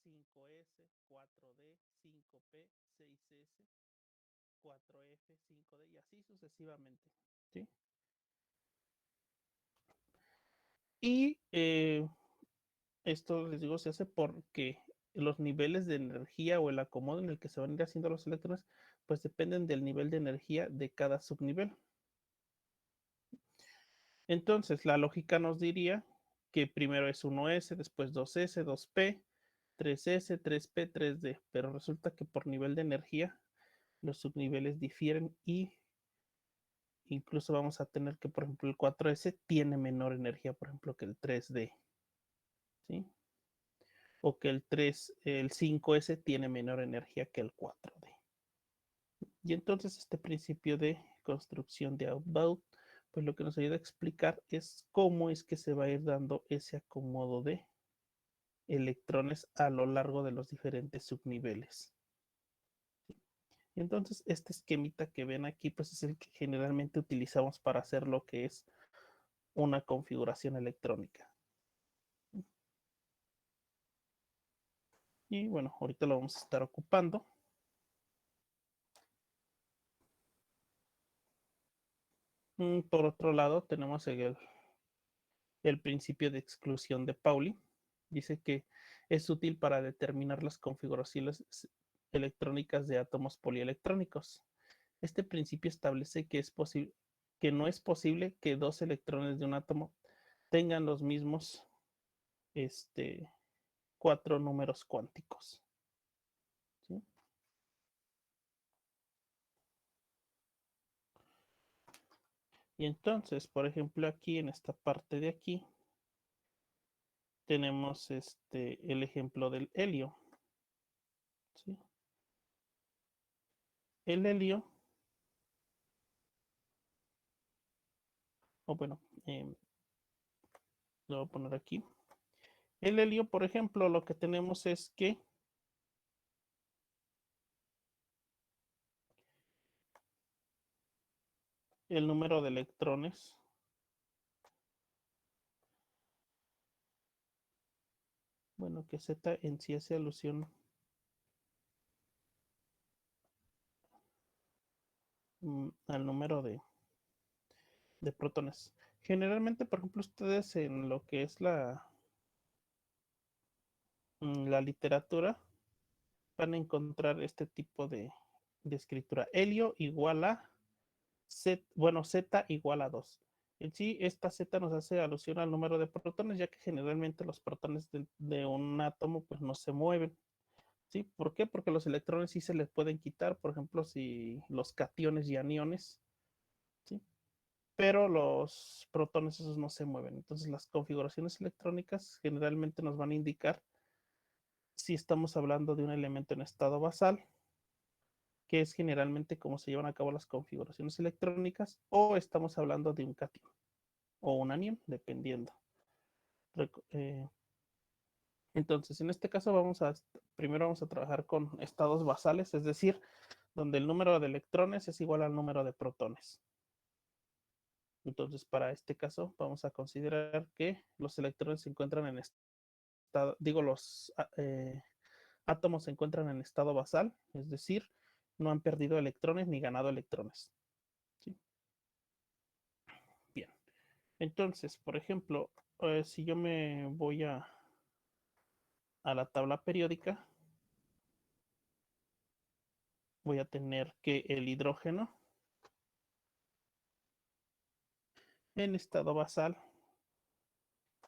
5S, 4D, 5P, 6S, 4F, 5D y así sucesivamente. ¿Sí? Y esto, les digo, se hace porque los niveles de energía o el acomodo en el que se van a ir haciendo los electrones, pues dependen del nivel de energía de cada subnivel. Entonces, la lógica nos diría que primero es 1S, después 2S, 2P, 3S, 3P, 3D, pero resulta que por nivel de energía los subniveles difieren y incluso vamos a tener que, por ejemplo, el 4S tiene menor energía, por ejemplo, que el 3D, ¿sí? O que el 5S tiene menor energía que el 4D. Y entonces este principio de construcción de outbound, pues lo que nos ayuda a explicar es cómo es que se va a ir dando ese acomodo de electrones a lo largo de los diferentes subniveles. Y entonces este esquemita que ven aquí, pues es el que generalmente utilizamos para hacer lo que es una configuración electrónica. Y bueno, ahorita lo vamos a estar ocupando. Por otro lado, tenemos el principio de exclusión de Pauli. Dice que es útil para determinar las configuraciones electrónicas de átomos polielectrónicos. Este principio establece que no es posible que dos electrones de un átomo tengan los mismos este, 4 números cuánticos. ¿Sí? Y entonces, por ejemplo, aquí en esta parte de aquí, tenemos el ejemplo del helio. ¿Sí? El helio, o bueno, lo voy a poner aquí. El helio, por ejemplo, lo que tenemos es que el número de electrones bueno, que Z en sí hace alusión al número de protones. Generalmente, por ejemplo, ustedes en lo que es la literatura van a encontrar este tipo de escritura. Helio igual a Z, bueno, Z igual a 2. En sí, esta Z nos hace alusión al número de protones, ya que generalmente los protones de un átomo pues no se mueven. ¿Sí? ¿Por qué? Porque los electrones sí se les pueden quitar, por ejemplo, si los cationes y aniones, ¿sí? Pero los protones esos no se mueven. Entonces las configuraciones electrónicas generalmente nos van a indicar si estamos hablando de un elemento en estado basal, que es generalmente cómo se llevan a cabo las configuraciones electrónicas, o estamos hablando de un cation o un anión, dependiendo. Eh, entonces, en este caso primero vamos a trabajar con estados basales, es decir, donde el número de electrones es igual al número de protones. Entonces, para este caso, vamos a considerar que los electrones se encuentran en estado, digo, los átomos se encuentran en estado basal, es decir, no han perdido electrones ni ganado electrones. ¿Sí? Bien. Entonces, por ejemplo, si yo me voy a la tabla periódica, voy a tener que el hidrógeno en estado basal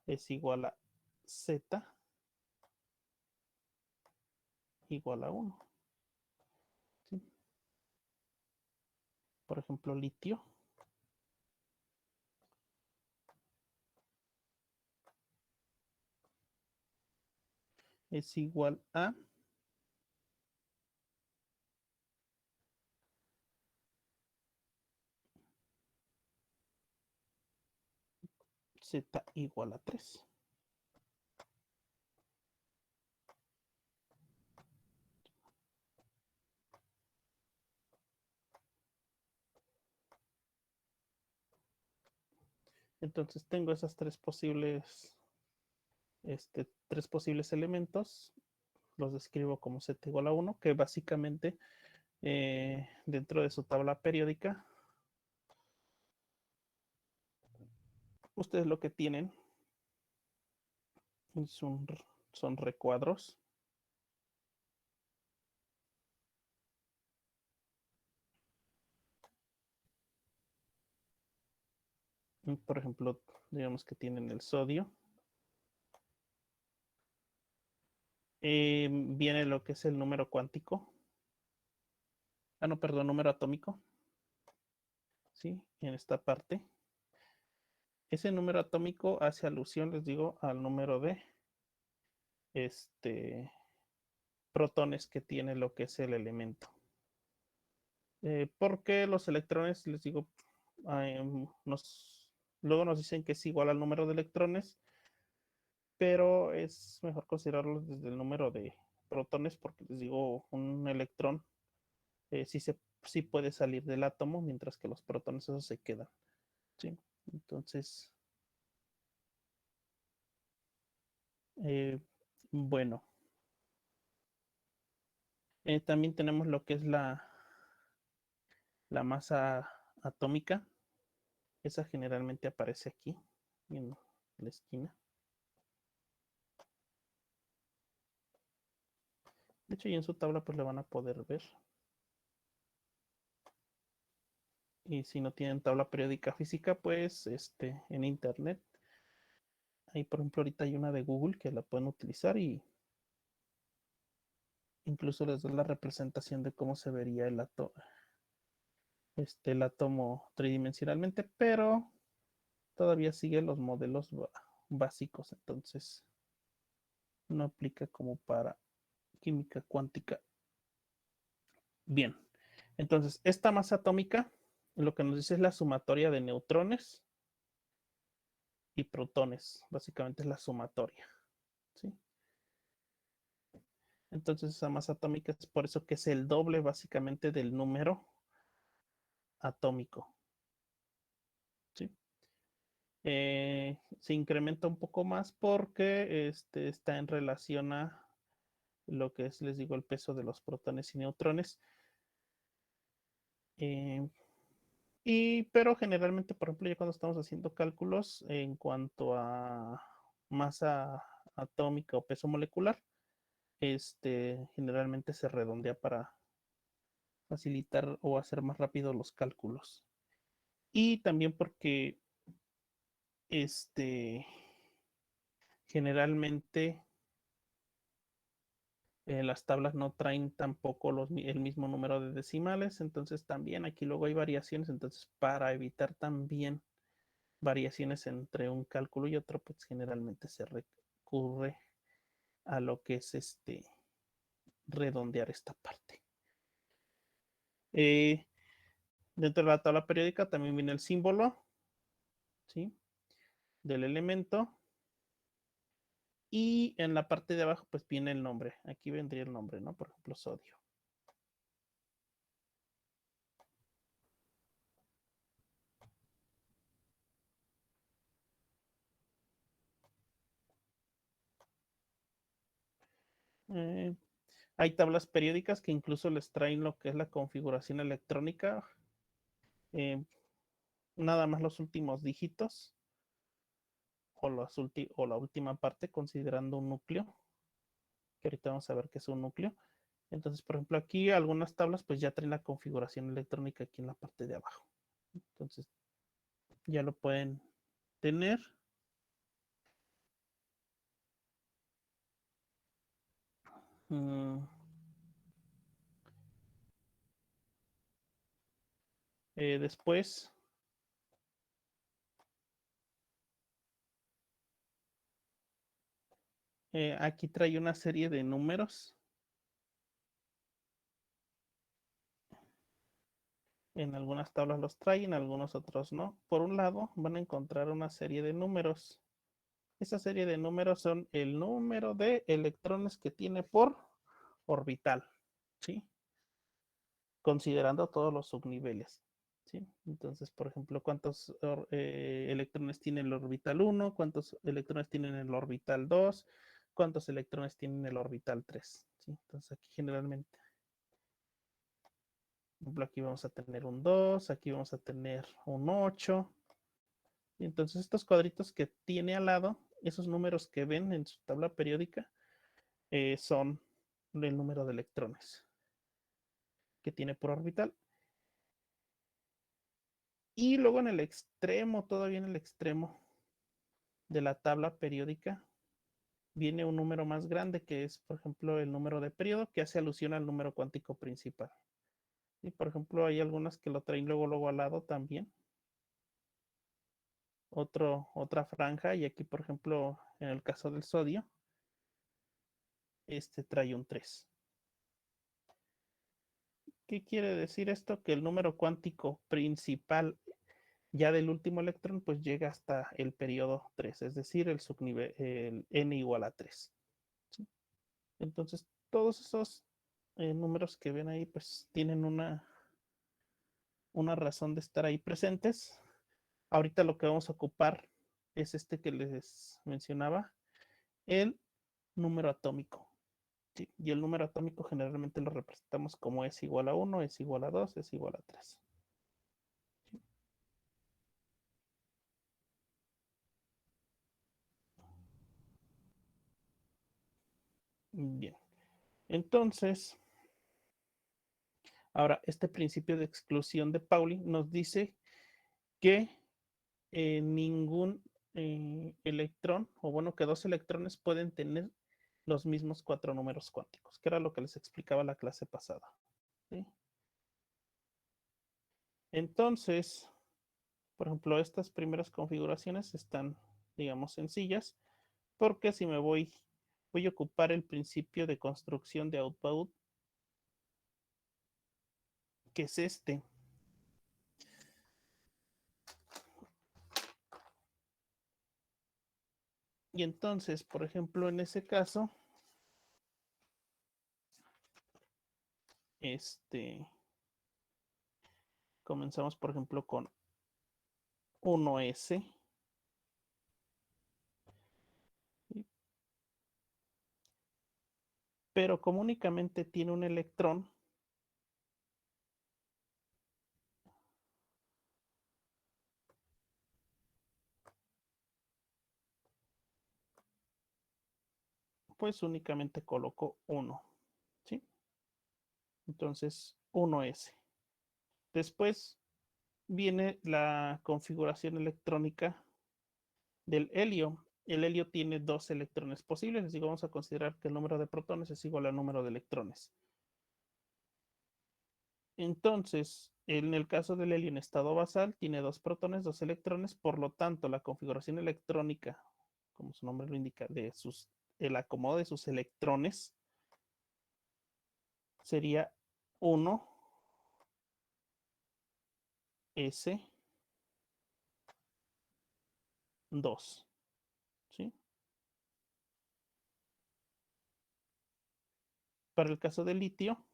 es igual a Z igual a 1. ¿Sí? Por ejemplo, litio es igual a Z igual a 3. Entonces tengo esas tres posibles elementos los describo como z igual a 1, que básicamente dentro de su tabla periódica, ustedes lo que tienen son recuadros. Por ejemplo, digamos que tienen el sodio. Viene lo que es el número cuántico. Ah, no, perdón, número atómico. ¿Sí? En esta parte. Ese número atómico hace alusión, les digo, al número de protones que tiene lo que es el elemento. Porque los electrones, les digo, luego nos dicen que es igual al número de electrones, pero es mejor considerarlos desde el número de protones, porque les digo, un electrón sí puede salir del átomo, mientras que los protones esos se quedan. ¿Sí? Entonces, bueno, también tenemos lo que es la masa atómica. Esa generalmente aparece aquí, en la esquina. De hecho, y en su tabla pues le van a poder ver. Y si no tienen tabla periódica física, pues en internet. Ahí, por ejemplo, ahorita hay una de Google que la pueden utilizar y incluso les da la representación de cómo se vería el átomo tridimensionalmente, pero todavía sigue los modelos básicos, entonces no aplica como para química cuántica. Bien, entonces esta masa atómica lo que nos dice es la sumatoria de neutrones y protones, básicamente es la sumatoria, ¿sí? Entonces esa masa atómica es por eso que es el doble básicamente del número atómico, ¿sí? Se incrementa un poco más porque está en relación a lo que es, les digo, el peso de los protones y neutrones. Pero generalmente, por ejemplo, ya cuando estamos haciendo cálculos en cuanto a masa atómica o peso molecular, generalmente se redondea para facilitar o hacer más rápido los cálculos. Y también porque generalmente las tablas no traen tampoco el mismo número de decimales, entonces también aquí luego hay variaciones, entonces para evitar también variaciones entre un cálculo y otro, pues generalmente se recurre a lo que es redondear esta parte. Dentro de la tabla periódica también viene el símbolo, ¿sí? Del elemento. Y en la parte de abajo, pues viene el nombre. Aquí vendría el nombre, ¿no? Por ejemplo, sodio. Hay tablas periódicas que incluso les traen lo que es la configuración electrónica. Nada más los últimos dígitos o la última parte considerando un núcleo, que ahorita vamos a ver qué es un núcleo. Entonces, por ejemplo, aquí algunas tablas pues ya traen la configuración electrónica aquí en la parte de abajo. Entonces, ya lo pueden tener. Después, aquí trae una serie de números. En algunas tablas los trae, en algunos otros no. Por un lado, van a encontrar una serie de números. Esa serie de números son el número de electrones que tiene por orbital, ¿sí? Considerando todos los subniveles, ¿sí? Entonces, por ejemplo, ¿cuántos electrones tiene el orbital 1? ¿Cuántos electrones tienen el orbital 2? ¿Cuántos electrones tienen el orbital 3? ¿sí? Entonces aquí generalmente, por ejemplo, aquí vamos a tener un 2, aquí vamos a tener un 8. Y entonces estos cuadritos que tiene al lado, esos números que ven en su tabla periódica, son el número de electrones que tiene por orbital. Y luego en el extremo, todavía en el extremo de la tabla periódica, viene un número más grande que es, por ejemplo, el número de periodo que hace alusión al número cuántico principal. Y por ejemplo, hay algunas que lo traen luego al lado también. Otra franja, y aquí, por ejemplo, en el caso del sodio, este trae un 3. ¿Qué quiere decir esto? Que el número cuántico principal ya del último electrón pues llega hasta el periodo 3, es decir, el subnivel, el n igual a 3. ¿Sí? Entonces, todos esos números que ven ahí pues tienen una razón de estar ahí presentes. Ahorita lo que vamos a ocupar es este que les mencionaba, el número atómico. ¿Sí? Y el número atómico generalmente lo representamos como es igual a 1, es igual a 2, es igual a 3. ¿Sí? Bien. Entonces, ahora este principio de exclusión de Pauli nos dice que ningún electrón, o bueno, que dos electrones pueden tener los mismos 4 números cuánticos, que era lo que les explicaba la clase pasada. ¿Sí? Entonces, por ejemplo, estas primeras configuraciones están, digamos, sencillas, porque si voy a ocupar el principio de construcción de output, que es este. Y entonces, por ejemplo, en ese caso, comenzamos, por ejemplo, con 1s. Pero como únicamente tiene un electrón, pues únicamente coloco 1. ¿Sí? Entonces, 1s. Después viene la configuración electrónica del helio. El helio tiene 2 electrones posibles, así que vamos a considerar que el número de protones es igual al número de electrones. Entonces, en el caso del helio en estado basal, tiene 2 protones, 2 electrones, por lo tanto, la configuración electrónica, como su nombre lo indica, el acomodo de sus electrones sería 1 S 2. ¿Sí? Para el caso del litio,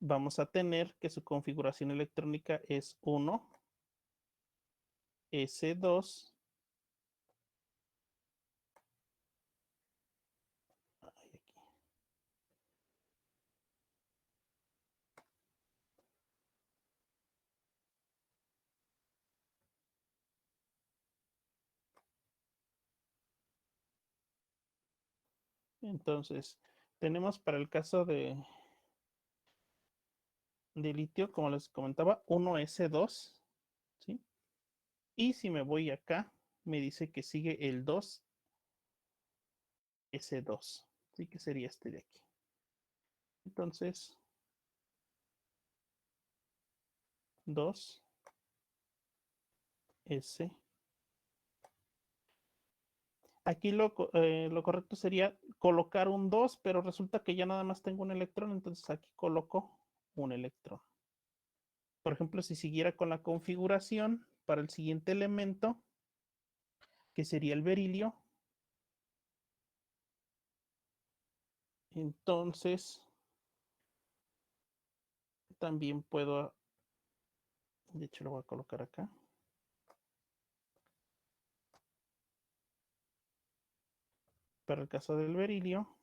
vamos a tener que su configuración electrónica es 1 S2. Entonces, tenemos para el caso de litio, como les comentaba, 1s2. ¿Sí? Y si me voy acá, me dice que sigue el 2s2. ¿Sí? Que sería este de aquí. Entonces, 2s. Aquí lo correcto sería colocar un 2, pero resulta que ya nada más tengo un electrón, entonces aquí coloco un electrón. Por ejemplo, si siguiera con la configuración para el siguiente elemento, que sería el berilio, entonces también puedo, de hecho lo voy a colocar acá. Para el caso del berilio,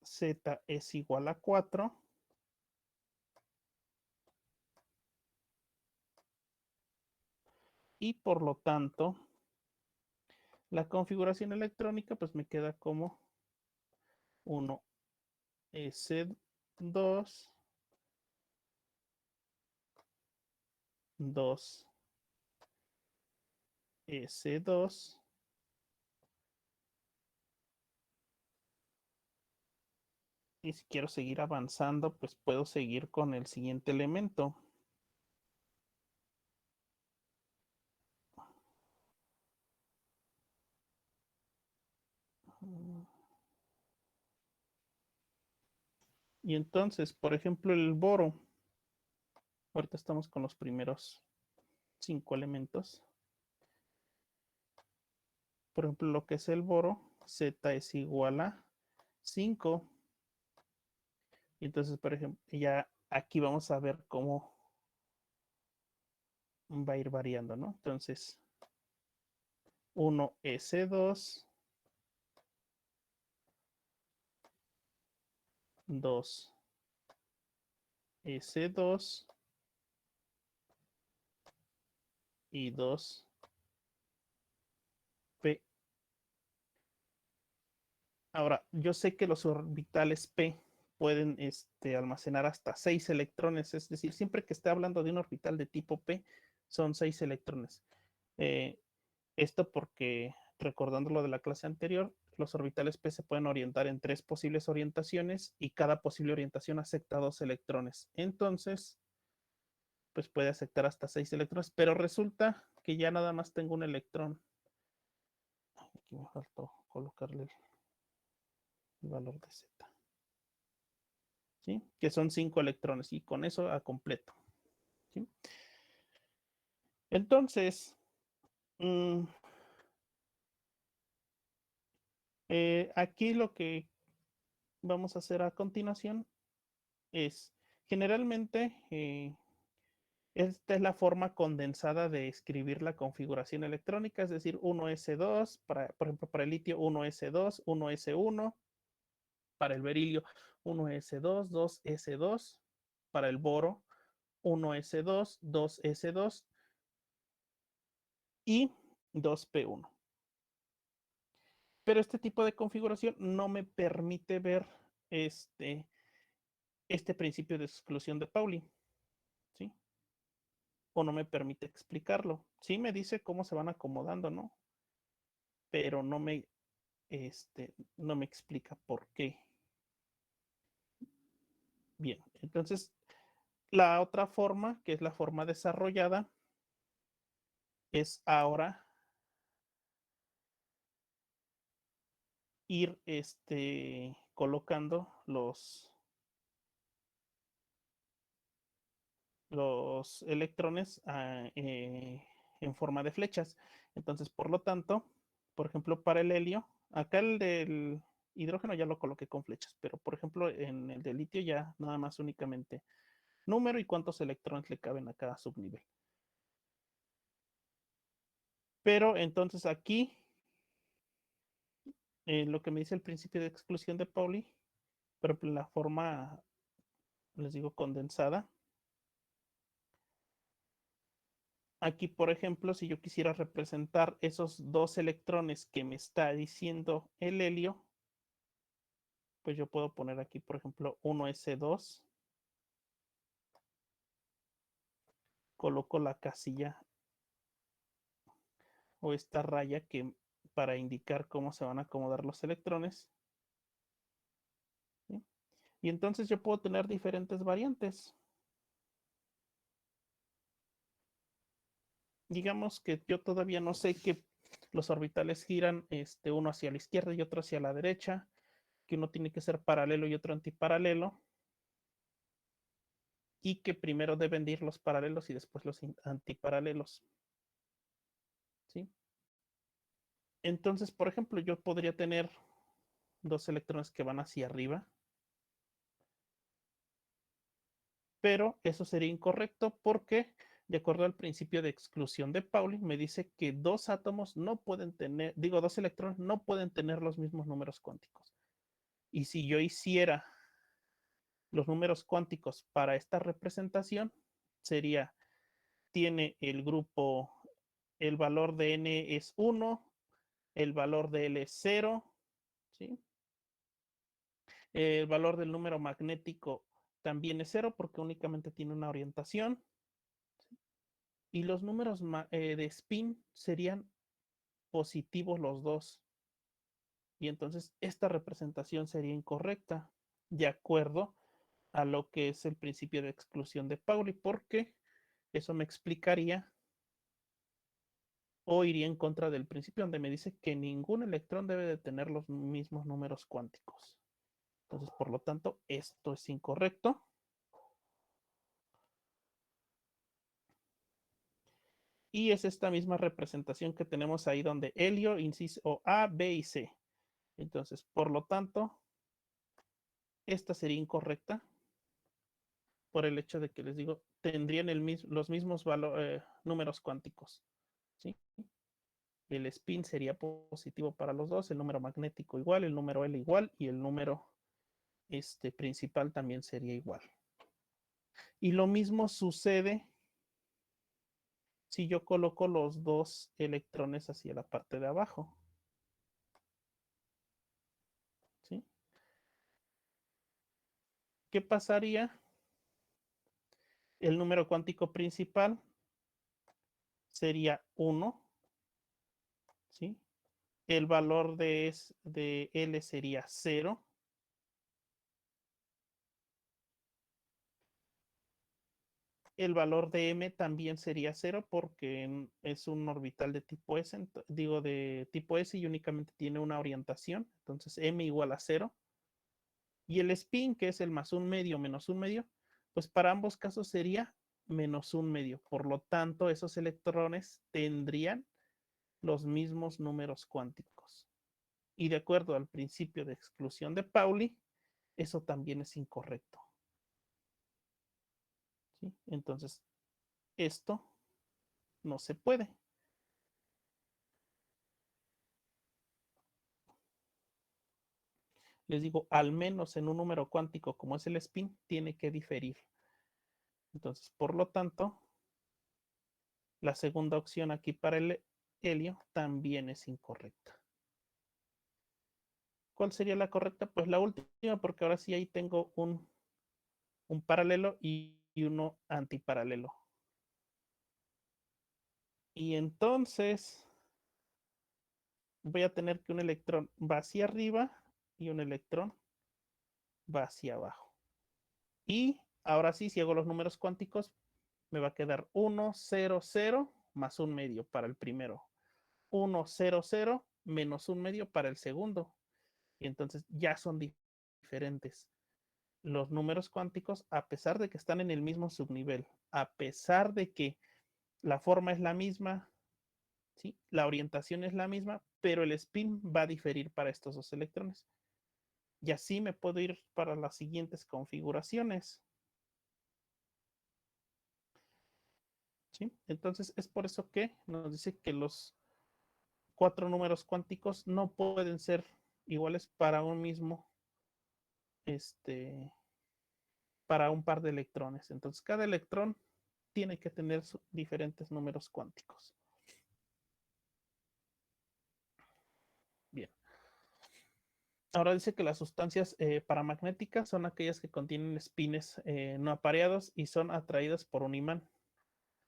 Z es igual a 4. Y por lo tanto, la configuración electrónica pues me queda como 1S2, 2S2, y si quiero seguir avanzando, pues puedo seguir con el siguiente elemento. Y entonces, por ejemplo, el boro. Ahorita estamos con los primeros 5 elementos. Por ejemplo, lo que es el boro, Z es igual a 5. Y entonces, por ejemplo, ya aquí vamos a ver cómo va a ir variando, ¿no? Entonces, 1S2, 2S2 y 2P. Ahora, yo sé que los orbitales P pueden almacenar hasta 6 electrones, es decir, siempre que esté hablando de un orbital de tipo P, son 6 electrones. Esto porque, recordando lo de la clase anterior, los orbitales P se pueden orientar en 3 posibles orientaciones y cada posible orientación acepta 2 electrones. Entonces, pues puede aceptar hasta 6 electrones, pero resulta que ya nada más tengo un electrón. Aquí me faltó colocarle el valor de Z. ¿Sí? Que son 5 electrones y con eso a completo. ¿Sí? Entonces, aquí lo que vamos a hacer a continuación es, generalmente, esta es la forma condensada de escribir la configuración electrónica, es decir, 1S2, por ejemplo, para el litio 1S2, 1S1, para el berilio 1S2, 2S2, para el boro 1S2, 2S2 y 2P1. Pero este tipo de configuración no me permite ver este principio de exclusión de Pauli, ¿sí? O no me permite explicarlo. Sí me dice cómo se van acomodando, ¿no? Pero no me explica por qué. Bien, entonces la otra forma, que es la forma desarrollada, es ahora ir colocando los electrones en forma de flechas. Entonces, por lo tanto, por ejemplo, para el helio, acá el del hidrógeno ya lo coloqué con flechas, pero por ejemplo, en el de litio ya nada más únicamente número y cuántos electrones le caben a cada subnivel. Pero entonces aquí, lo que me dice el principio de exclusión de Pauli, pero la forma, les digo, condensada. Aquí, por ejemplo, si yo quisiera representar esos 2 electrones que me está diciendo el helio, pues yo puedo poner aquí, por ejemplo, 1S2, coloco la casilla o esta raya que para indicar cómo se van a acomodar los electrones. ¿Sí? Y entonces yo puedo tener diferentes variantes. Digamos que yo todavía no sé que los orbitales giran uno hacia la izquierda y otro hacia la derecha, que uno tiene que ser paralelo y otro antiparalelo, y que primero deben de ir los paralelos y después los antiparalelos. ¿Sí? Entonces, por ejemplo, yo podría tener 2 electrones que van hacia arriba, pero eso sería incorrecto porque de acuerdo al principio de exclusión de Pauli, me dice que dos átomos no pueden tener, digo, dos electrones no pueden tener los mismos números cuánticos. Y si yo hiciera los números cuánticos para esta representación, sería, tiene el grupo, el valor de n es 1, el valor de L es 0, ¿sí? El valor del número magnético también es 0 porque únicamente tiene una orientación. Y los números de spin serían positivos los dos. Y entonces esta representación sería incorrecta de acuerdo a lo que es el principio de exclusión de Pauli, porque eso me explicaría o iría en contra del principio donde me dice que ningún electrón debe de tener los mismos números cuánticos. Entonces, por lo tanto, esto es incorrecto. Y es esta misma representación que tenemos ahí donde helio, inciso A, B y C. Entonces, por lo tanto, esta sería incorrecta por el hecho de que les digo, tendrían los mismos números cuánticos. ¿Sí? El spin sería positivo para los dos, el número magnético igual, el número L igual y el número principal también sería igual. Y lo mismo sucede si yo coloco los dos electrones hacia la parte de abajo. ¿Sí? ¿Qué pasaría? El número cuántico principal sería 1, ¿sí? El valor de L sería 0. El valor de M también sería 0 porque es un orbital de tipo S, digo de tipo S y únicamente tiene una orientación. Entonces M igual a 0. Y el spin, que es el más un medio menos un medio, pues para ambos casos sería menos un medio. Por lo tanto, esos electrones tendrían los mismos números cuánticos. Y de acuerdo al principio de exclusión de Pauli, eso también es incorrecto. ¿Sí? Entonces, esto no se puede. Les digo, al menos en un número cuántico como es el spin, tiene que diferir. Entonces, por lo tanto, la segunda opción aquí para el helio también es incorrecta. ¿Cuál sería la correcta? Pues la última, porque ahora sí ahí tengo un paralelo y uno antiparalelo. Y entonces voy a tener que un electrón va hacia arriba y un electrón va hacia abajo. Y ahora sí, si hago los números cuánticos, me va a quedar 1, 0, 0 más un medio para el primero. 1, 0, 0 menos un medio para el segundo. Y entonces ya son diferentes. Los números cuánticos, a pesar de que están en el mismo subnivel, a pesar de que la forma es la misma, ¿sí? La orientación es la misma, pero el spin va a diferir para estos dos electrones. Y así me puedo ir para las siguientes configuraciones. ¿Sí? Entonces es por eso que nos dice que los 4 números cuánticos no pueden ser iguales para un mismo, para un par de electrones. Entonces cada electrón tiene que tener diferentes números cuánticos. Bien. Ahora dice que las sustancias paramagnéticas son aquellas que contienen espines no apareados y son atraídas por un imán.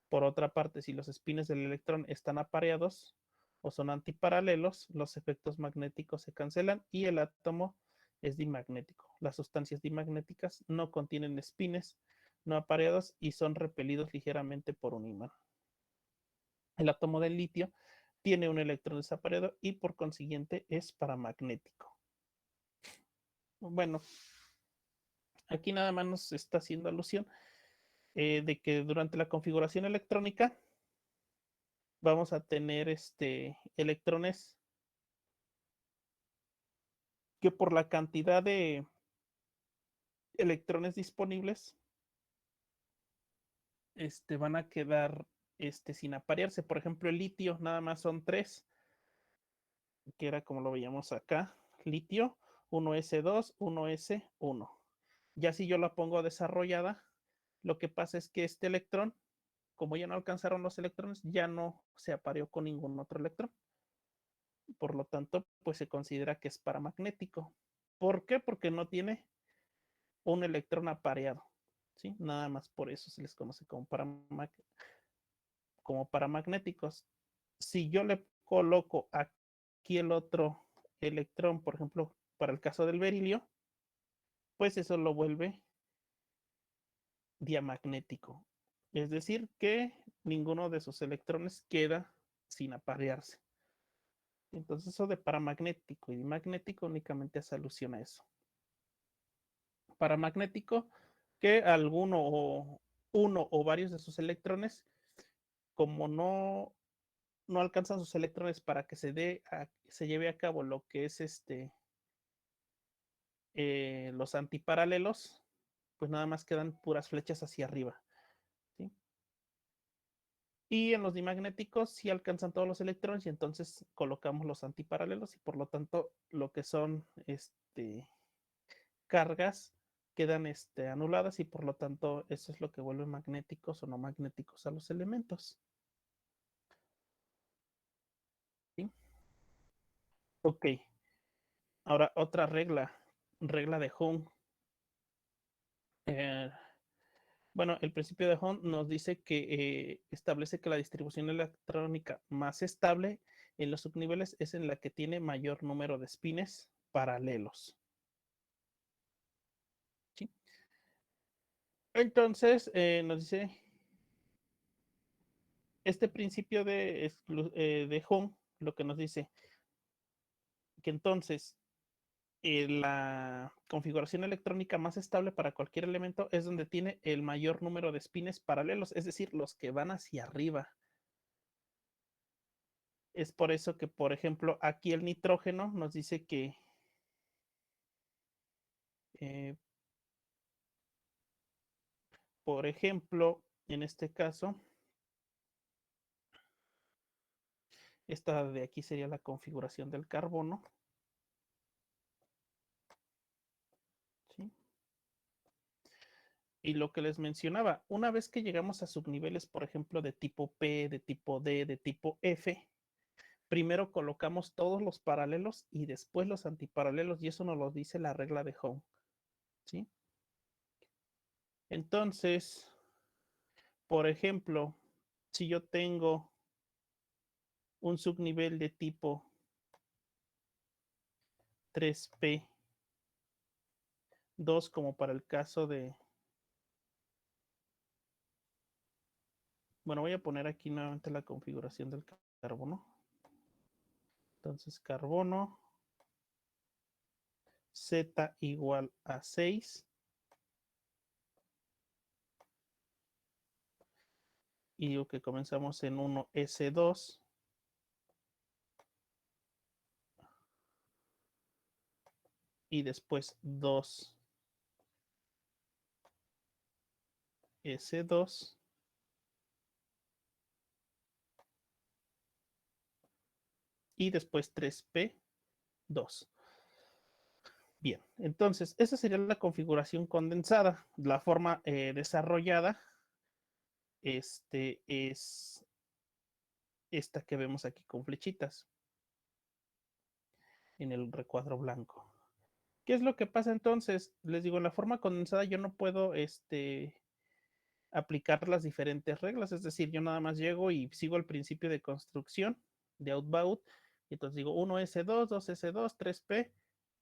Por otra parte, si los espines del electrón están apareados o son antiparalelos, los efectos magnéticos se cancelan y el átomo es dimagnético. Las sustancias dimagnéticas no contienen espines no apareados y son repelidos ligeramente por un imán. El átomo del litio tiene un electrón desapareado y por consiguiente es paramagnético. Bueno, aquí nada más nos está haciendo alusión de que durante la configuración electrónica vamos a tener electrones que por la cantidad de electrones disponibles van a quedar sin aparearse. Por ejemplo, el litio nada más son 3, que era como lo veíamos acá, litio, 1s2, 1s1. Ya si yo la pongo desarrollada, lo que pasa es que este electrón, como ya no alcanzaron los electrones, ya no se apareó con ningún otro electrón. Por lo tanto, pues se considera que es paramagnético. ¿Por qué? Porque no tiene un electrón apareado, ¿sí? Nada más por eso se les conoce como paramagnéticos. Si yo le coloco aquí el otro electrón, por ejemplo, para el caso del berilio, pues eso lo vuelve diamagnético. Es decir, que ninguno de sus electrones queda sin aparearse. Entonces, eso de paramagnético y dimagnético únicamente hace alusión a eso. Paramagnético, que alguno o uno o varios de sus electrones, como no alcanzan sus electrones para que se lleve a cabo lo que es los antiparalelos, pues nada más quedan puras flechas hacia arriba, ¿sí? Y en los dimagnéticos sí alcanzan todos los electrones y entonces colocamos los antiparalelos y por lo tanto lo que son cargas quedan anuladas y por lo tanto eso es lo que vuelve magnéticos o no magnéticos a los elementos. ¿Sí? Ok, ahora otra regla de Hund. Bueno, el principio de Hund nos dice que establece que la distribución electrónica más estable en los subniveles es en la que tiene mayor número de espines paralelos. ¿Sí? Entonces, nos dice, este principio de Hund lo que nos dice que entonces la configuración electrónica más estable para cualquier elemento es donde tiene el mayor número de espines paralelos, es decir, los que van hacia arriba. Es por eso que, por ejemplo, aquí el nitrógeno nos dice que eh, por ejemplo, en este caso, esta de aquí sería la configuración del carbono. ¿Sí? Y lo que les mencionaba, una vez que llegamos a subniveles, por ejemplo, de tipo P, de tipo D, de tipo F, primero colocamos todos los paralelos y después los antiparalelos, y eso nos lo dice la regla de Hund. ¿Sí? Entonces, por ejemplo, si yo tengo un subnivel de tipo 3P2, como para el caso de... Bueno, voy a poner aquí nuevamente la configuración del carbono. Entonces, carbono Z igual a 6. Y digo que comenzamos en 1s2. Y después 2s2. Y después 3p2. Bien, entonces esa sería la configuración condensada. La forma desarrollada es esta que vemos aquí con flechitas en el recuadro blanco. ¿Qué es lo que pasa entonces? Les digo, en la forma condensada yo no puedo aplicar las diferentes reglas, es decir, yo nada más llego y sigo el principio de construcción de outbound, y entonces digo 1s2, 2s2,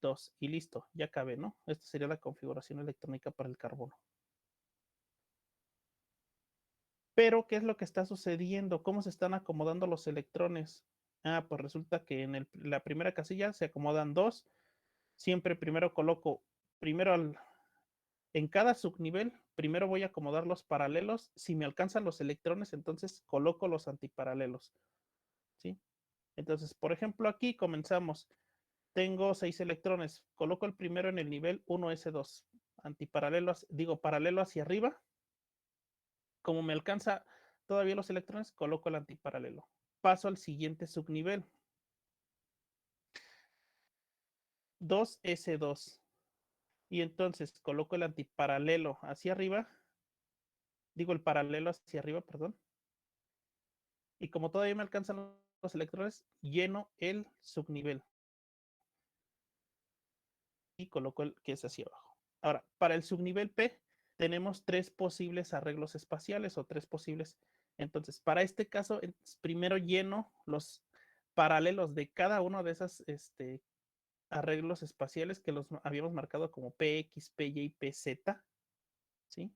3p2 y listo, ya cabe, ¿no? Esta sería la configuración electrónica para el carbono. Pero, ¿qué es lo que está sucediendo? ¿Cómo se están acomodando los electrones? Ah, pues resulta que en la primera casilla se acomodan 2. Siempre primero coloco, en cada subnivel, primero voy a acomodar los paralelos. Si me alcanzan los electrones, entonces coloco los antiparalelos. ¿Sí? Entonces, por ejemplo, aquí comenzamos. Tengo 6 electrones. Coloco el primero en el nivel 1s2. Antiparalelo, digo, paralelo hacia arriba. Como me alcanza todavía los electrones, coloco el antiparalelo. Paso al siguiente subnivel. 2s2. Y entonces coloco el antiparalelo hacia arriba. Digo el paralelo hacia arriba, perdón. Y como todavía me alcanzan los electrones, lleno el subnivel. Y coloco el que es hacia abajo. Ahora, para el subnivel P, tenemos 3 posibles arreglos espaciales o 3 posibles. Entonces, para este caso, primero lleno los paralelos de cada uno de esos arreglos espaciales que los habíamos marcado como PX, PY y PZ. ¿Sí?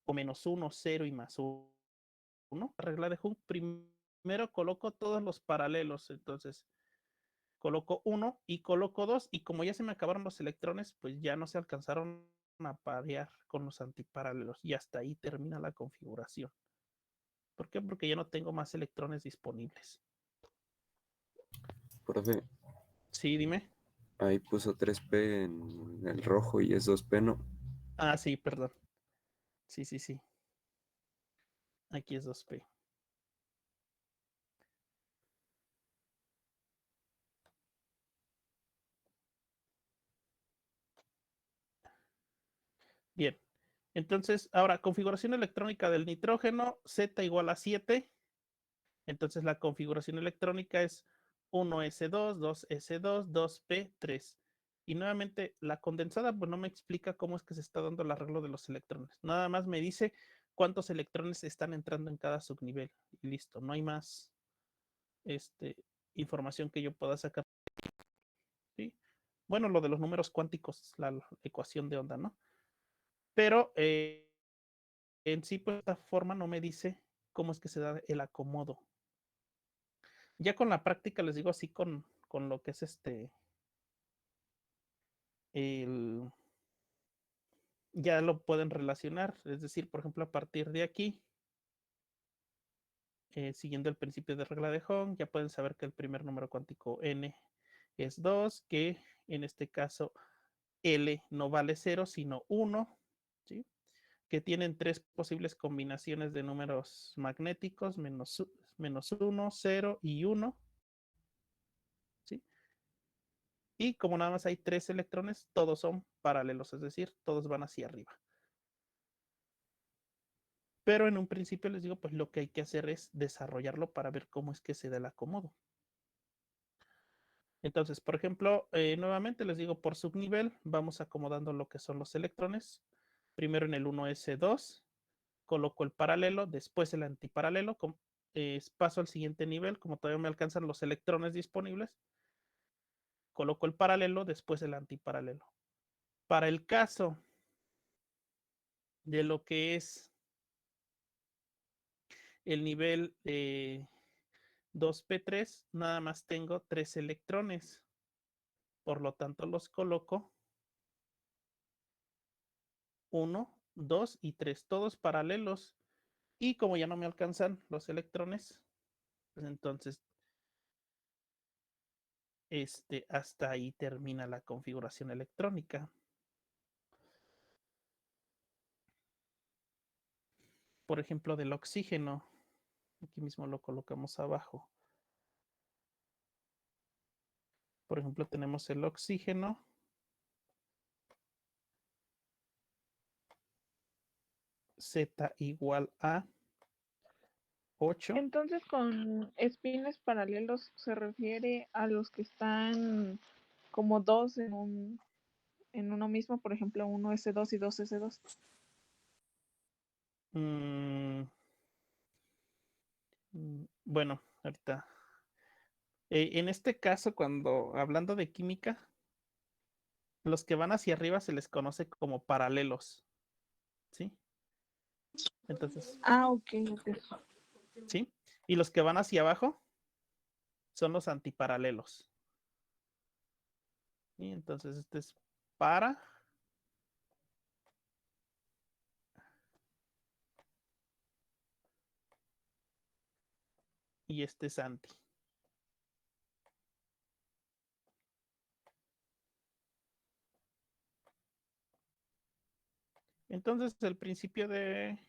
O -1, 0 y +1. Regla de Hund. Primero coloco todos los paralelos. Entonces, coloco 1 y coloco 2. Y como ya se me acabaron los electrones, pues ya no se alcanzaron a parear con los antiparalelos. Y hasta ahí termina la configuración. ¿Por qué? Porque ya no tengo más electrones disponibles. Profe, Sí, dime. ahí puso 3P en el rojo y es 2P, ¿no? Ah, sí, perdón. Sí, sí, sí. Aquí es 2P. Bien. Entonces, ahora, configuración electrónica del nitrógeno, Z igual a 7. Entonces, la configuración electrónica es 1s2, 2s2, 2p3. Y nuevamente, la condensada, pues no me explica cómo es que se está dando el arreglo de los electrones. Nada más me dice cuántos electrones están entrando en cada subnivel. Y listo, no hay más información que yo pueda sacar. ¿Sí? Bueno, lo de los números cuánticos, la ecuación de onda, ¿no? Pero en sí, pues, esta forma no me dice cómo es que se da el acomodo. Ya con la práctica, les digo así, con lo que es ya lo pueden relacionar. Es decir, por ejemplo, a partir de aquí, siguiendo el principio de regla de Hond, ya pueden saber que el primer número cuántico n es 2, que en este caso L no vale 0, sino 1, ¿sí? Que tienen 3 posibles combinaciones de números magnéticos, menos 1, 0 y 1, ¿sí? Y como nada más hay 3 electrones, todos son paralelos, es decir, todos van hacia arriba. Pero en un principio les digo, pues lo que hay que hacer es desarrollarlo para ver cómo es que se da el acomodo. Entonces, por ejemplo, nuevamente les digo, por subnivel, vamos acomodando lo que son los electrones. Primero en el 1s2, coloco el paralelo, después el antiparalelo, paso al siguiente nivel, como todavía me alcanzan los electrones disponibles, coloco el paralelo, después el antiparalelo. Para el caso de lo que es el nivel 2p3, nada más tengo 3 electrones. Por lo tanto, los coloco 1, 2 y 3, todos paralelos. Y como ya no me alcanzan los electrones, pues entonces hasta ahí termina la configuración electrónica. Por ejemplo, del oxígeno, aquí mismo lo colocamos abajo. Por ejemplo, tenemos el oxígeno. Z igual a 8. Entonces, con espines paralelos se refiere a los que están como dos en uno mismo, por ejemplo, 1s2 y 2s2. Bueno, ahorita. En este caso, cuando hablando de química, los que van hacia arriba se les conoce como paralelos, ¿sí? Entonces, Ok, ok. ¿sí? Y los que van hacia abajo son los antiparalelos. Y entonces este es para y este es anti. Entonces, el principio de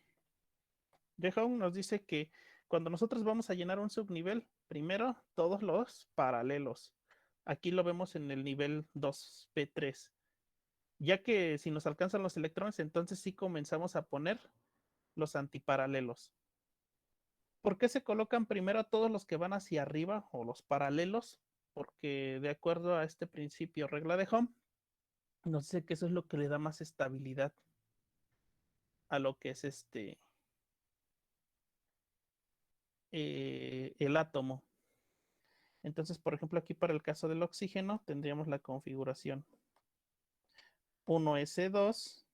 Home nos dice que cuando nosotros vamos a llenar un subnivel, primero todos los paralelos. Aquí lo vemos en el nivel 2P3. Ya que si nos alcanzan los electrones, entonces sí comenzamos a poner los antiparalelos. ¿Por qué se colocan primero todos los que van hacia arriba o los paralelos? Porque de acuerdo a este principio, regla de Home, nos dice que eso es lo que le da más estabilidad a lo que es el átomo. Entonces, por ejemplo, aquí para el caso del oxígeno tendríamos la configuración 1s2,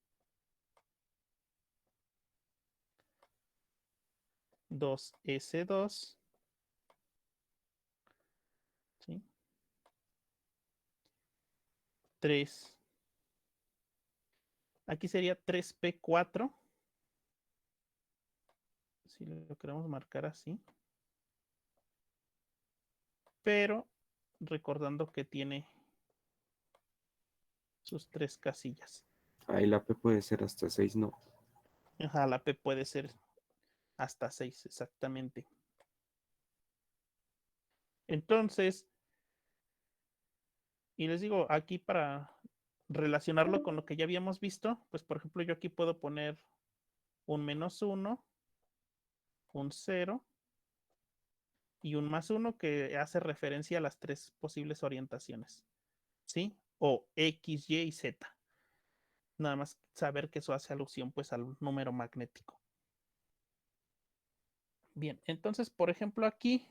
2s2, ¿sí? 3. Aquí sería 3p4, si lo queremos marcar así. Pero recordando que tiene sus 3 casillas. Ahí la P puede ser hasta 6, ¿no? Ajá, la P puede ser hasta 6, exactamente. Entonces, y les digo, aquí para relacionarlo con lo que ya habíamos visto, pues por ejemplo yo aquí puedo poner un -1, un 0 y un +1 que hace referencia a las 3 posibles orientaciones, ¿sí? O X, Y y Z. Nada más saber que eso hace alusión pues al número magnético. Bien, entonces por ejemplo aquí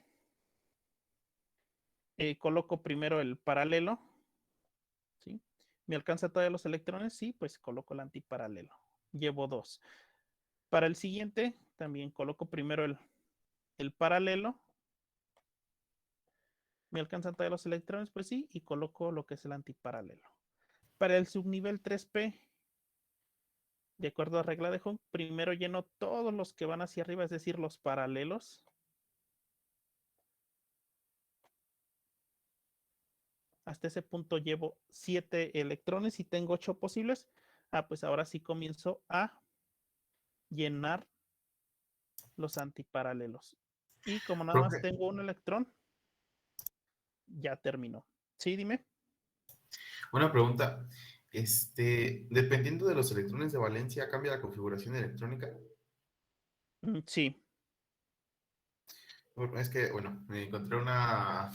coloco primero el paralelo, ¿sí? ¿Me alcanza todavía los electrones? Sí, pues coloco el antiparalelo. Llevo 2. Para el siguiente, también coloco primero el paralelo. ¿Me alcanzan todavía los electrones? Pues sí, y coloco lo que es el antiparalelo. Para el subnivel 3P, de acuerdo a regla de Home, primero lleno todos los que van hacia arriba, es decir, los paralelos. Hasta ese punto llevo 7 electrones y tengo 8 posibles. Pues ahora sí comienzo a llenar los antiparalelos. Y como nada más Profe, tengo un electrón, ya terminó. Sí, dime. una pregunta. Dependiendo de los electrones de valencia, ¿cambia la configuración electrónica? Sí. Bueno, es que, bueno, me encontré una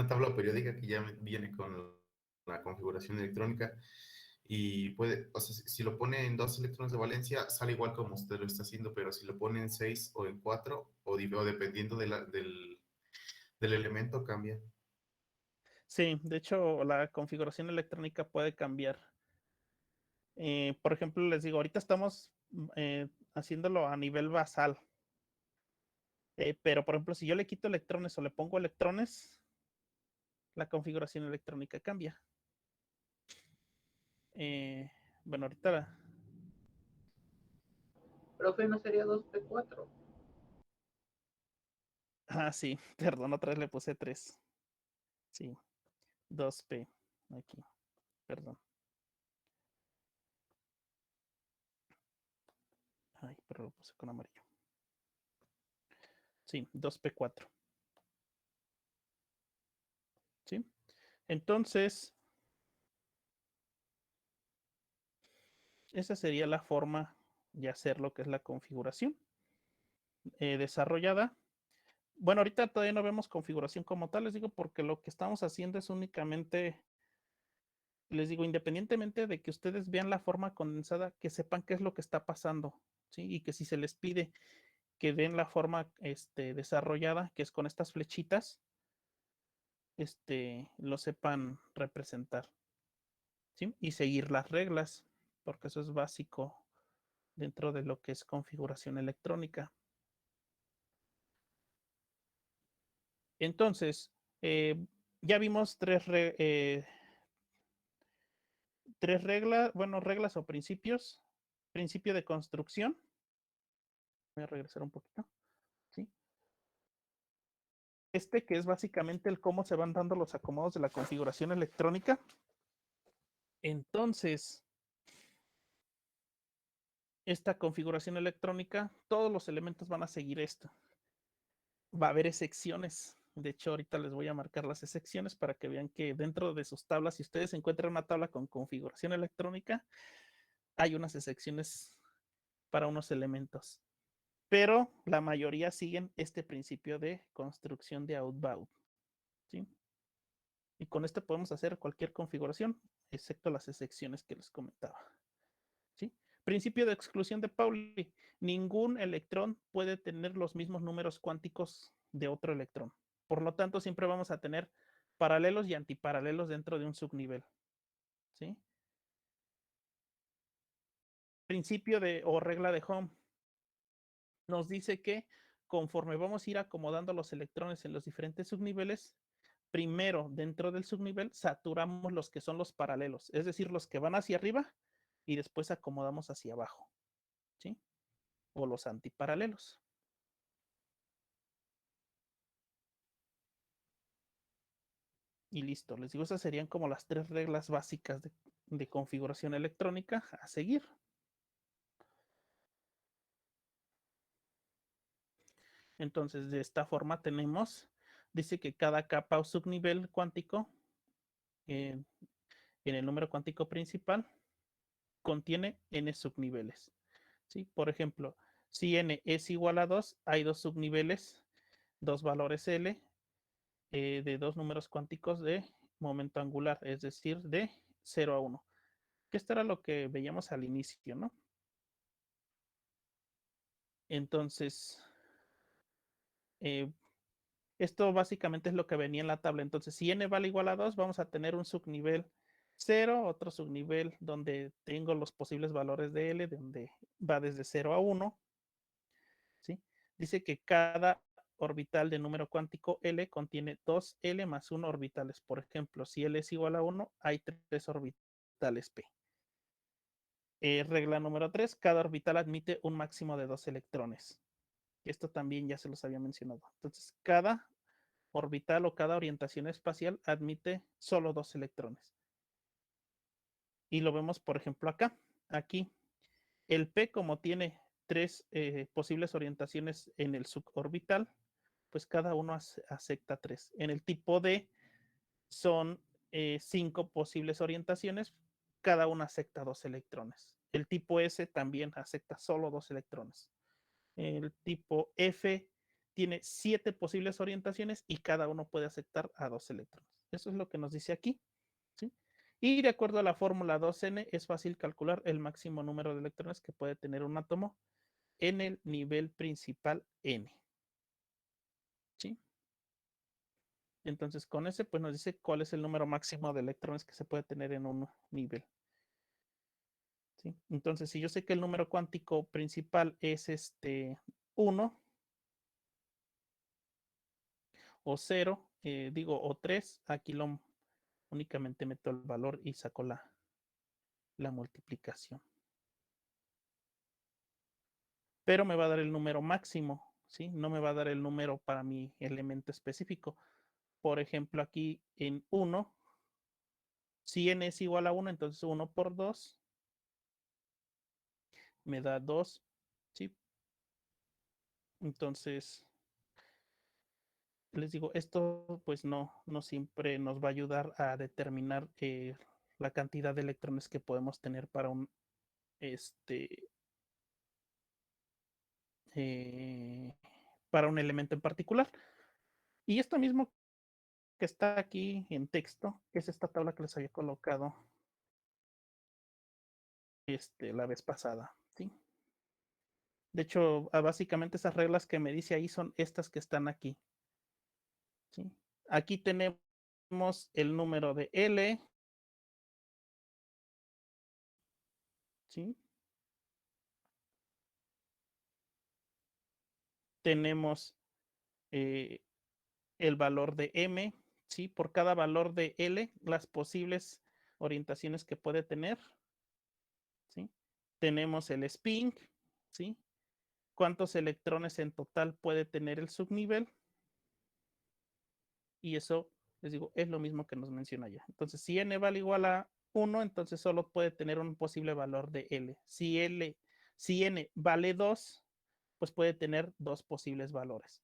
tabla periódica que ya viene con la configuración electrónica y puede, o sea, si lo pone en 2 electrones de valencia, sale igual como usted lo está haciendo, pero si lo pone en 6 o en 4, o dependiendo del elemento, cambia. Sí, de hecho, la configuración electrónica puede cambiar. Por ejemplo, les digo, ahorita estamos haciéndolo a nivel basal. Pero, por ejemplo, si yo le quito electrones o le pongo electrones, la configuración electrónica cambia. Bueno, ahorita. Profe, ¿no sería 2P4? Sí, perdón, otra vez le puse 3. Sí, 2P. Aquí, perdón. Ay, pero lo puse con amarillo. Sí, 2P4. ¿Sí? Entonces, esa sería la forma de hacer lo que es la configuración desarrollada. Bueno, ahorita todavía no vemos configuración como tal, les digo, porque lo que estamos haciendo es únicamente, les digo, independientemente de que ustedes vean la forma condensada, que sepan qué es lo que está pasando, ¿sí? Y que si se les pide que den la forma desarrollada, que es con estas flechitas, lo sepan representar, ¿sí? Y seguir las reglas, porque eso es básico dentro de lo que es configuración electrónica. Entonces, ya vimos tres reglas, bueno, reglas o principios. Principio de construcción. Voy a regresar un poquito. ¿Sí? Que es básicamente el cómo se van dando los acomodos de la configuración electrónica. Entonces, esta configuración electrónica, todos los elementos van a seguir esto. Va a haber excepciones. De hecho, ahorita les voy a marcar las excepciones para que vean que dentro de sus tablas, si ustedes encuentran una tabla con configuración electrónica, hay unas excepciones para unos elementos. Pero la mayoría siguen este principio de construcción de outbound, ¿sí? Y con esto podemos hacer cualquier configuración, excepto las excepciones que les comentaba, ¿sí? Principio de exclusión de Pauli. Ningún electrón puede tener los mismos números cuánticos de otro electrón. Por lo tanto, siempre vamos a tener paralelos y antiparalelos dentro de un subnivel, ¿sí? Principio de o regla de Ohm nos dice que conforme vamos a ir acomodando los electrones en los diferentes subniveles, primero dentro del subnivel saturamos los que son los paralelos, es decir, los que van hacia arriba y después acomodamos hacia abajo, ¿sí? O los antiparalelos. Y listo, les digo, esas serían como las 3 reglas básicas de configuración electrónica a seguir. Entonces, de esta forma tenemos, dice que cada capa o subnivel cuántico en el número cuántico principal contiene n subniveles, ¿sí? Por ejemplo, si n es igual a 2, hay 2 subniveles, 2 valores L de 2 números cuánticos de momento angular, es decir, de 0 a 1. Que esto era lo que veíamos al inicio, ¿no? Entonces, esto básicamente es lo que venía en la tabla. Entonces, si n vale igual a 2, vamos a tener un subnivel 0, otro subnivel donde tengo los posibles valores de L, donde va desde 0 a 1. ¿Sí? Dice que cada orbital de número cuántico L contiene 2L más 1 orbitales. Por ejemplo, si L es igual a 1, hay 3 orbitales P. Regla número 3, cada orbital admite un máximo de 2 electrones. Esto también ya se los había mencionado. Entonces, cada orbital o cada orientación espacial admite solo 2 electrones. Y lo vemos, por ejemplo, acá. Aquí, el P, como tiene 3 posibles orientaciones en el suborbital, pues cada uno acepta 3. En el tipo D son 5 posibles orientaciones, cada una acepta 2 electrones. El tipo S también acepta solo 2 electrones. El tipo F tiene 7 posibles orientaciones y cada uno puede aceptar a 2 electrones. Eso es lo que nos dice aquí, ¿sí? Y de acuerdo a la fórmula 2n, es fácil calcular el máximo número de electrones que puede tener un átomo en el nivel principal n, ¿sí? Entonces, con ese, pues nos dice cuál es el número máximo de electrones que se puede tener en un nivel, ¿sí? Entonces, si yo sé que el número cuántico principal es 1 o 0, o 3, aquí únicamente meto el valor y saco la multiplicación. Pero me va a dar el número máximo, ¿sí? No me va a dar el número para mi elemento específico. Por ejemplo, aquí en 1, si n es igual a 1, entonces 1 por 2 me da 2, ¿sí? Entonces, les digo, esto pues no siempre nos va a ayudar a determinar la cantidad de electrones que podemos tener para un para un elemento en particular. Y esto mismo que está aquí en texto es esta tabla que les había colocado la vez pasada, ¿sí? De hecho, básicamente esas reglas que me dice ahí son estas que están aquí, ¿sí? Aquí tenemos el número de L, ¿sí? Tenemos el valor de M, ¿sí? Por cada valor de L, las posibles orientaciones que puede tener, ¿sí? Tenemos el spin, ¿sí? Cuántos electrones en total puede tener el subnivel. Y eso, les digo, es lo mismo que nos menciona ya. Entonces, si n vale igual a 1, entonces solo puede tener un posible valor de L. Si L Si n vale 2, pues puede tener 2 posibles valores.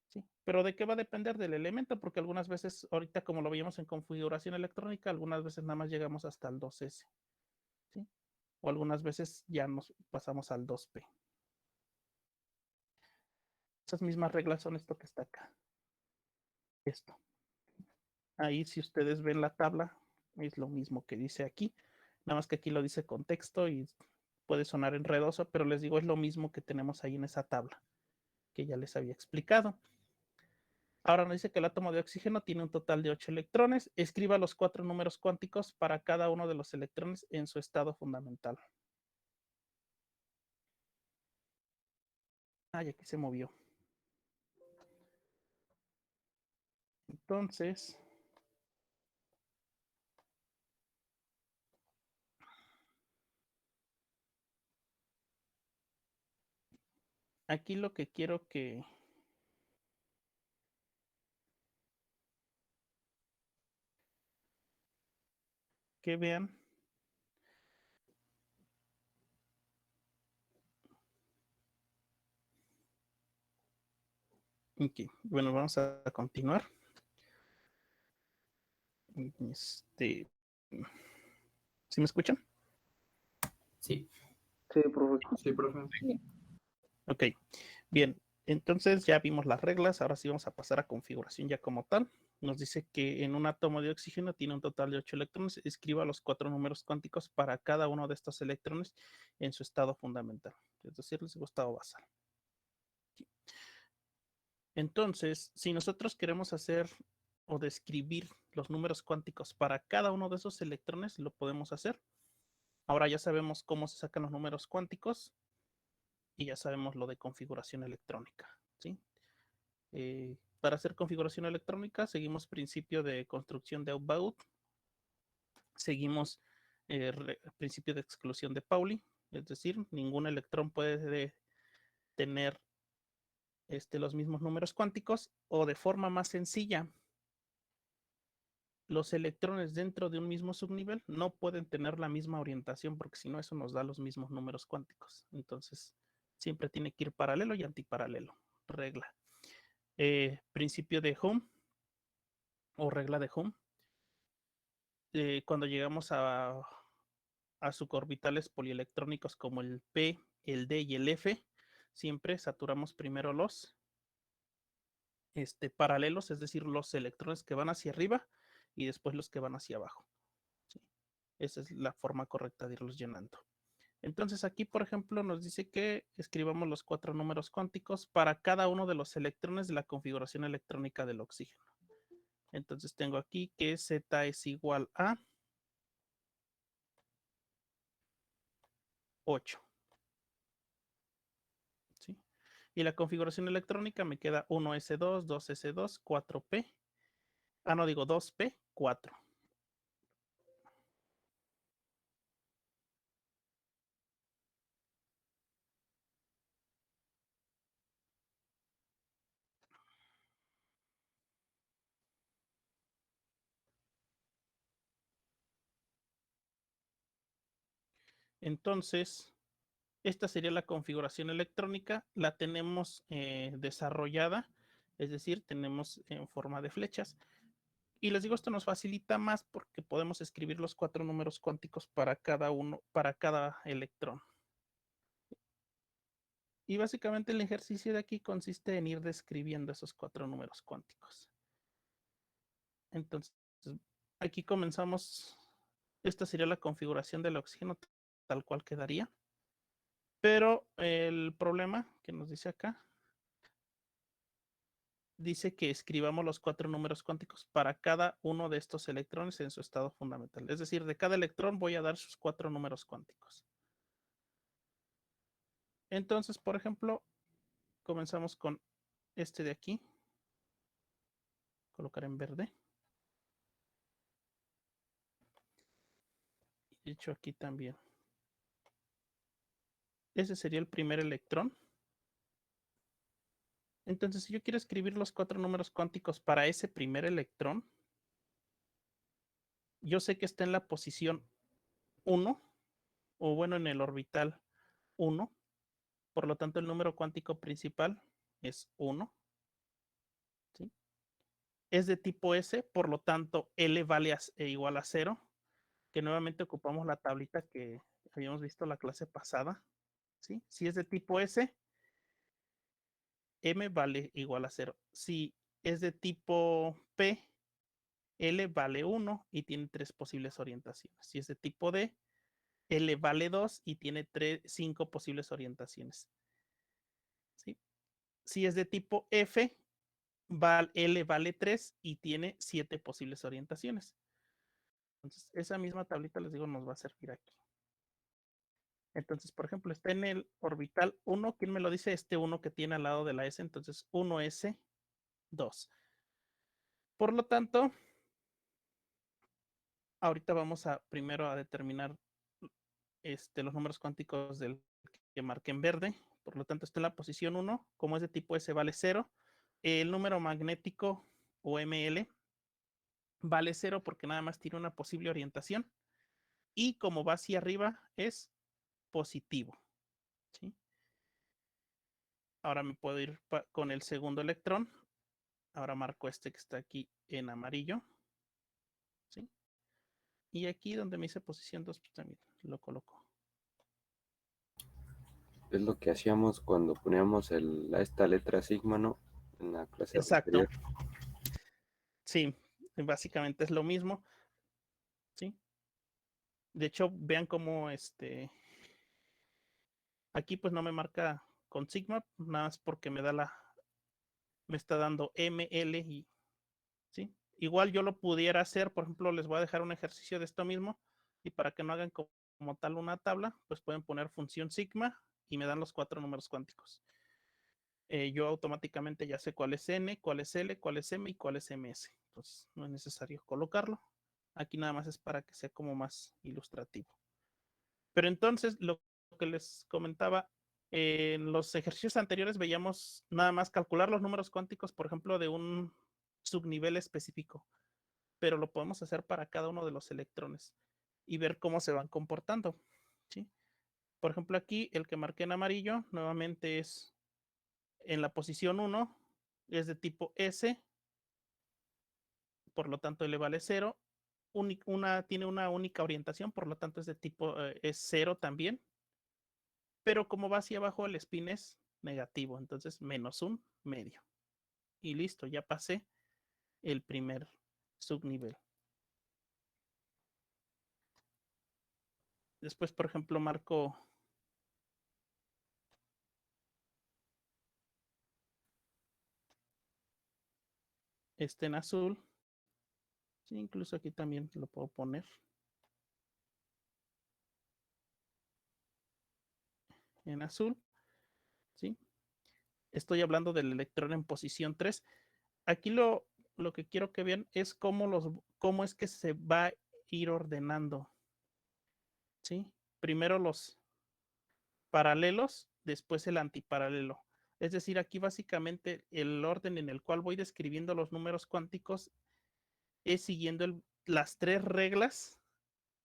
¿Sí? Pero ¿de qué va a depender? Del elemento, porque algunas veces, ahorita como lo veíamos en configuración electrónica, algunas veces nada más llegamos hasta el 2S. ¿Sí? O algunas veces ya nos pasamos al 2P. Esas mismas reglas son esto que está acá. Esto. Ahí si ustedes ven la tabla, es lo mismo que dice aquí. Nada más que aquí lo dice con texto y puede sonar enredoso, pero les digo, es lo mismo que tenemos ahí en esa tabla, que ya les había explicado. Ahora nos dice que el átomo de oxígeno tiene un total de 8 electrones. Escriba los 4 números cuánticos para cada uno de los electrones en su estado fundamental. Y aquí se movió. Entonces, aquí lo que quiero que vean. Okay. Bueno, vamos a continuar. ¿Sí me escuchan? Sí. Sí, profe. Sí, profe. Ok, bien. Entonces ya vimos las reglas. Ahora sí vamos a pasar a configuración ya como tal. Nos dice que en un átomo de oxígeno tiene un total de 8 electrones. Escriba los 4 números cuánticos para cada uno de estos electrones en su estado fundamental. Es decir, su estado basal. Entonces, si nosotros queremos hacer o describir los números cuánticos para cada uno de esos electrones, lo podemos hacer. Ahora ya sabemos cómo se sacan los números cuánticos y ya sabemos lo de configuración electrónica, ¿sí? Para hacer configuración electrónica seguimos principio de construcción de Aufbau, seguimos principio de exclusión de Pauli, es decir, ningún electrón puede tener los mismos números cuánticos, o de forma más sencilla, los electrones dentro de un mismo subnivel no pueden tener la misma orientación, porque si no eso nos da los mismos números cuánticos. Entonces siempre tiene que ir paralelo y antiparalelo. Regla. Principio de Ohm o regla de Ohm. Cuando llegamos a suborbitales polielectrónicos como el P, el D y el F, siempre saturamos primero los paralelos, es decir, los electrones que van hacia arriba y después los que van hacia abajo. ¿Sí? Esa es la forma correcta de irlos llenando. Entonces aquí, por ejemplo, nos dice que escribamos los 4 números cuánticos para cada uno de los electrones de la configuración electrónica del oxígeno. Entonces tengo aquí que Z es igual a 8. ¿Sí? Y la configuración electrónica me queda 1s2, 2s2, 4p. No digo 2p, 4. Entonces, esta sería la configuración electrónica. La tenemos desarrollada, es decir, tenemos en forma de flechas. Y les digo, esto nos facilita más porque podemos escribir los 4 números cuánticos para cada uno, para cada electrón. Y básicamente el ejercicio de aquí consiste en ir describiendo esos 4 números cuánticos. Entonces, aquí comenzamos. Esta sería la configuración del oxígeno tal cual quedaría. Pero el problema que nos dice acá, dice que escribamos los 4 números cuánticos para cada uno de estos electrones en su estado fundamental. Es decir, de cada electrón voy a dar sus 4 números cuánticos. Entonces, por ejemplo, comenzamos con este de aquí. Colocar en verde. Y hecho aquí también. Ese sería el primer electrón. Entonces, si yo quiero escribir los 4 números cuánticos para ese primer electrón, yo sé que está en la posición 1, o bueno, en el orbital 1. Por lo tanto, el número cuántico principal es 1. ¿Sí? Es de tipo S, por lo tanto, L vale igual a 0, que nuevamente ocupamos la tablita que habíamos visto la clase pasada. ¿Sí? Si es de tipo S, M vale igual a 0. Si es de tipo P, L vale 1 y tiene 3 posibles orientaciones. Si es de tipo D, L vale 2 y tiene 5 posibles orientaciones. ¿Sí? Si es de tipo F, L vale 3 y tiene 7 posibles orientaciones. Entonces, esa misma tablita, les digo, nos va a servir aquí. Entonces, por ejemplo, está en el orbital 1. ¿Quién me lo dice? Este 1 que tiene al lado de la S. Entonces, 1S, 2. Por lo tanto, ahorita vamos a primero a determinar los números cuánticos del que marqué en verde. Por lo tanto, está en la posición 1. Como es de tipo S, vale 0. El número magnético o ML vale 0 porque nada más tiene una posible orientación. Y como va hacia arriba, es positivo. ¿Sí? Ahora me puedo ir con el segundo electrón. Ahora marco este que está aquí en amarillo. ¿Sí? Y aquí donde me dice posición 2, pues también lo coloco. Es lo que hacíamos cuando poníamos esta letra sigma, ¿no? En la clase Exacto. anterior. Sí, básicamente es lo mismo. ¿Sí? De hecho, vean cómo aquí pues no me marca con sigma, nada más porque me está dando ML y ¿sí? Igual yo lo pudiera hacer, por ejemplo, les voy a dejar un ejercicio de esto mismo y para que no hagan como tal una tabla, pues pueden poner función sigma y me dan los 4 números cuánticos. Yo automáticamente ya sé cuál es N, cuál es L, cuál es M y cuál es MS. Entonces no es necesario colocarlo. Aquí nada más es para que sea como más ilustrativo. Pero entonces, lo que les comentaba, en los ejercicios anteriores veíamos nada más calcular los números cuánticos, por ejemplo, de un subnivel específico, pero lo podemos hacer para cada uno de los electrones y ver cómo se van comportando. ¿Sí? Por ejemplo, aquí el que marqué en amarillo nuevamente es en la posición 1, es de tipo S, por lo tanto L vale 0. Tiene una única orientación, por lo tanto es de tipo es 0 también. Pero como va hacia abajo, el spin es negativo, entonces menos un medio. Y listo, ya pasé el primer subnivel. Después, por ejemplo, marco este en azul. Sí, incluso aquí también lo puedo poner. En azul. ¿Sí? Estoy hablando del electrón en posición 3. Aquí lo que quiero que vean es cómo es que se va a ir ordenando. ¿Sí? Primero los paralelos, después el antiparalelo. Es decir, aquí básicamente el orden en el cual voy describiendo los números cuánticos es siguiendo las 3 reglas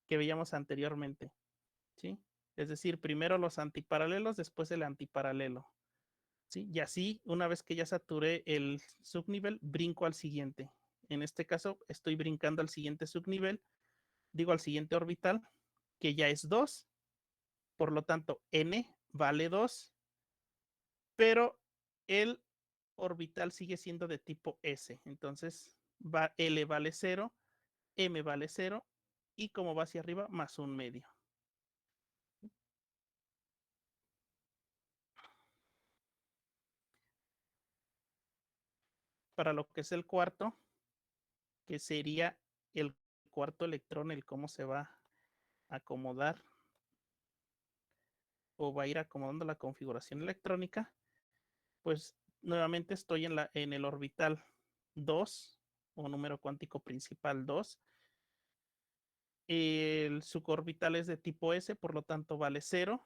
que veíamos anteriormente. ¿Sí? Es decir, primero los antiparalelos, después el antiparalelo. ¿Sí? Y así, una vez que ya saturé el subnivel, brinco al siguiente. En este caso, estoy brincando al siguiente subnivel, digo al siguiente orbital, que ya es 2. Por lo tanto, N vale 2, pero el orbital sigue siendo de tipo S. Entonces, L vale 0, M vale 0 y como va hacia arriba, más un medio. Para lo que es el cuarto, que sería el cuarto electrón, el cómo se va a acomodar o va a ir acomodando la configuración electrónica, pues nuevamente estoy en el orbital 2 o número cuántico principal 2. El suborbital es de tipo S, por lo tanto vale 0.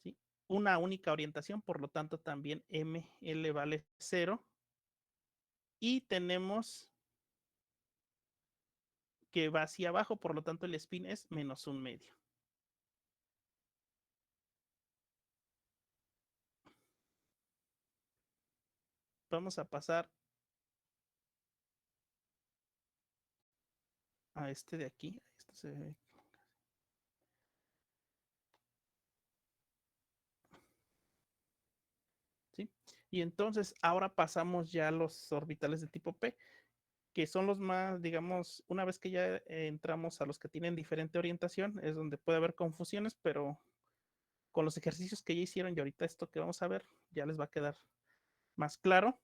¿Sí? Una única orientación, por lo tanto también ML vale 0. Y tenemos que va hacia abajo, por lo tanto el spin es menos un medio. vamos a pasar a este de aquí. Este se ve. ¿Sí? Y entonces ahora pasamos ya a los orbitales de tipo P, que son los más, digamos, una vez que ya entramos a los que tienen diferente orientación, es donde puede haber confusiones, pero con los ejercicios que ya hicieron y ahorita esto que vamos a ver, ya les va a quedar más claro.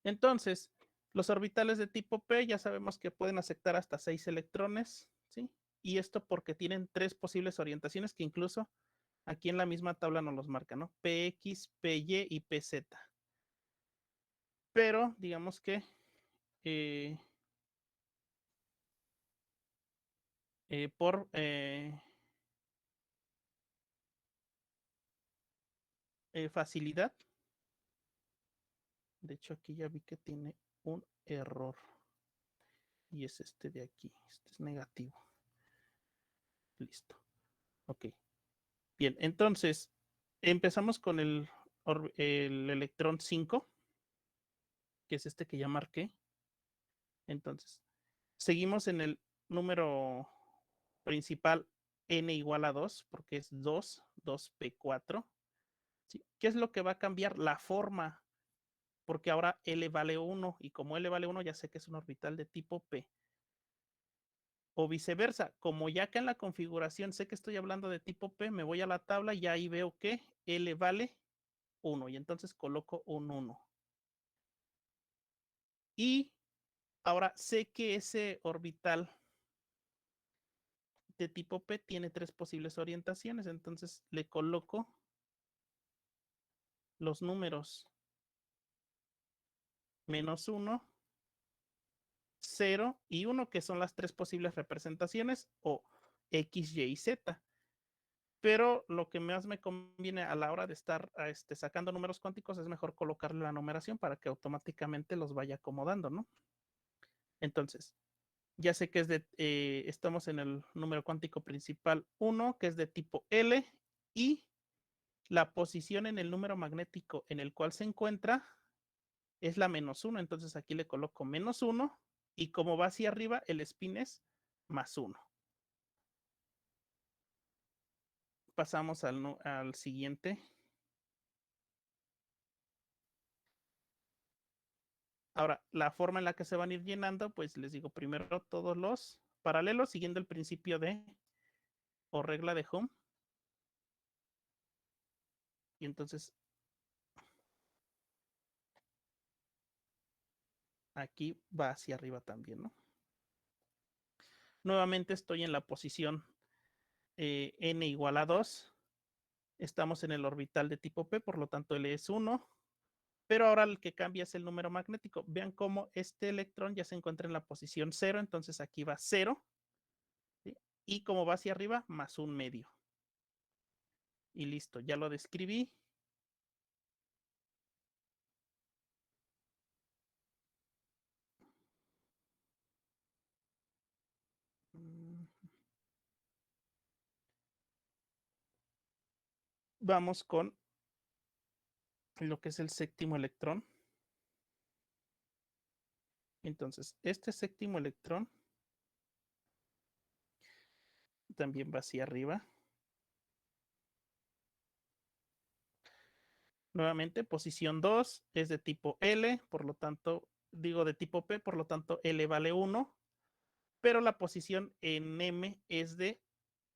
Entonces, los orbitales de tipo P ya sabemos que pueden aceptar hasta 6 electrones, ¿sí? Y esto porque tienen 3 posibles orientaciones que incluso aquí en la misma tabla nos los marca, ¿no? PX, PY y PZ. Pero digamos que por facilidad, de hecho aquí ya vi que tiene un error y es este de aquí, este es negativo. Listo. Ok. Bien, entonces empezamos con el electrón 5, que es este que ya marqué. Entonces, seguimos en el número principal n igual a 2, porque es 2, 2p4. ¿Sí? ¿Qué es lo que va a cambiar? La forma, porque ahora L vale 1, y como L vale 1 ya sé que es un orbital de tipo P. O viceversa, como ya acá en la configuración sé que estoy hablando de tipo P, me voy a la tabla y ahí veo que L vale 1, y entonces coloco un 1. Y ahora sé que ese orbital de tipo P tiene 3 posibles orientaciones, entonces le coloco los números -1, 0 y 1, que son las 3 posibles representaciones, o X, Y y Z. Pero lo que más me conviene a la hora de estar sacando números cuánticos es mejor colocarle la numeración para que automáticamente los vaya acomodando, ¿no? Entonces, ya sé que es estamos en el número cuántico principal 1, que es de tipo L, y la posición en el número magnético en el cual se encuentra es la -1, entonces aquí le coloco -1, y como va hacia arriba, el spin es +1. Pasamos al siguiente. Ahora, la forma en la que se van a ir llenando, pues les digo primero todos los paralelos, siguiendo el principio o regla de Ohm. Y entonces aquí va hacia arriba también, ¿no? Nuevamente estoy en la posición n igual a 2. Estamos en el orbital de tipo P, por lo tanto L es 1. Pero ahora el que cambia es el número magnético. Vean cómo este electrón ya se encuentra en la posición 0, entonces aquí va 0. ¿Sí? Y como va hacia arriba, +1/2. Y listo, ya lo describí. Vamos con lo que es el séptimo electrón. Entonces, este séptimo electrón también va hacia arriba. Nuevamente, posición 2 es de tipo L, por lo tanto, digo de tipo P, por lo tanto L vale 1, pero la posición en M es de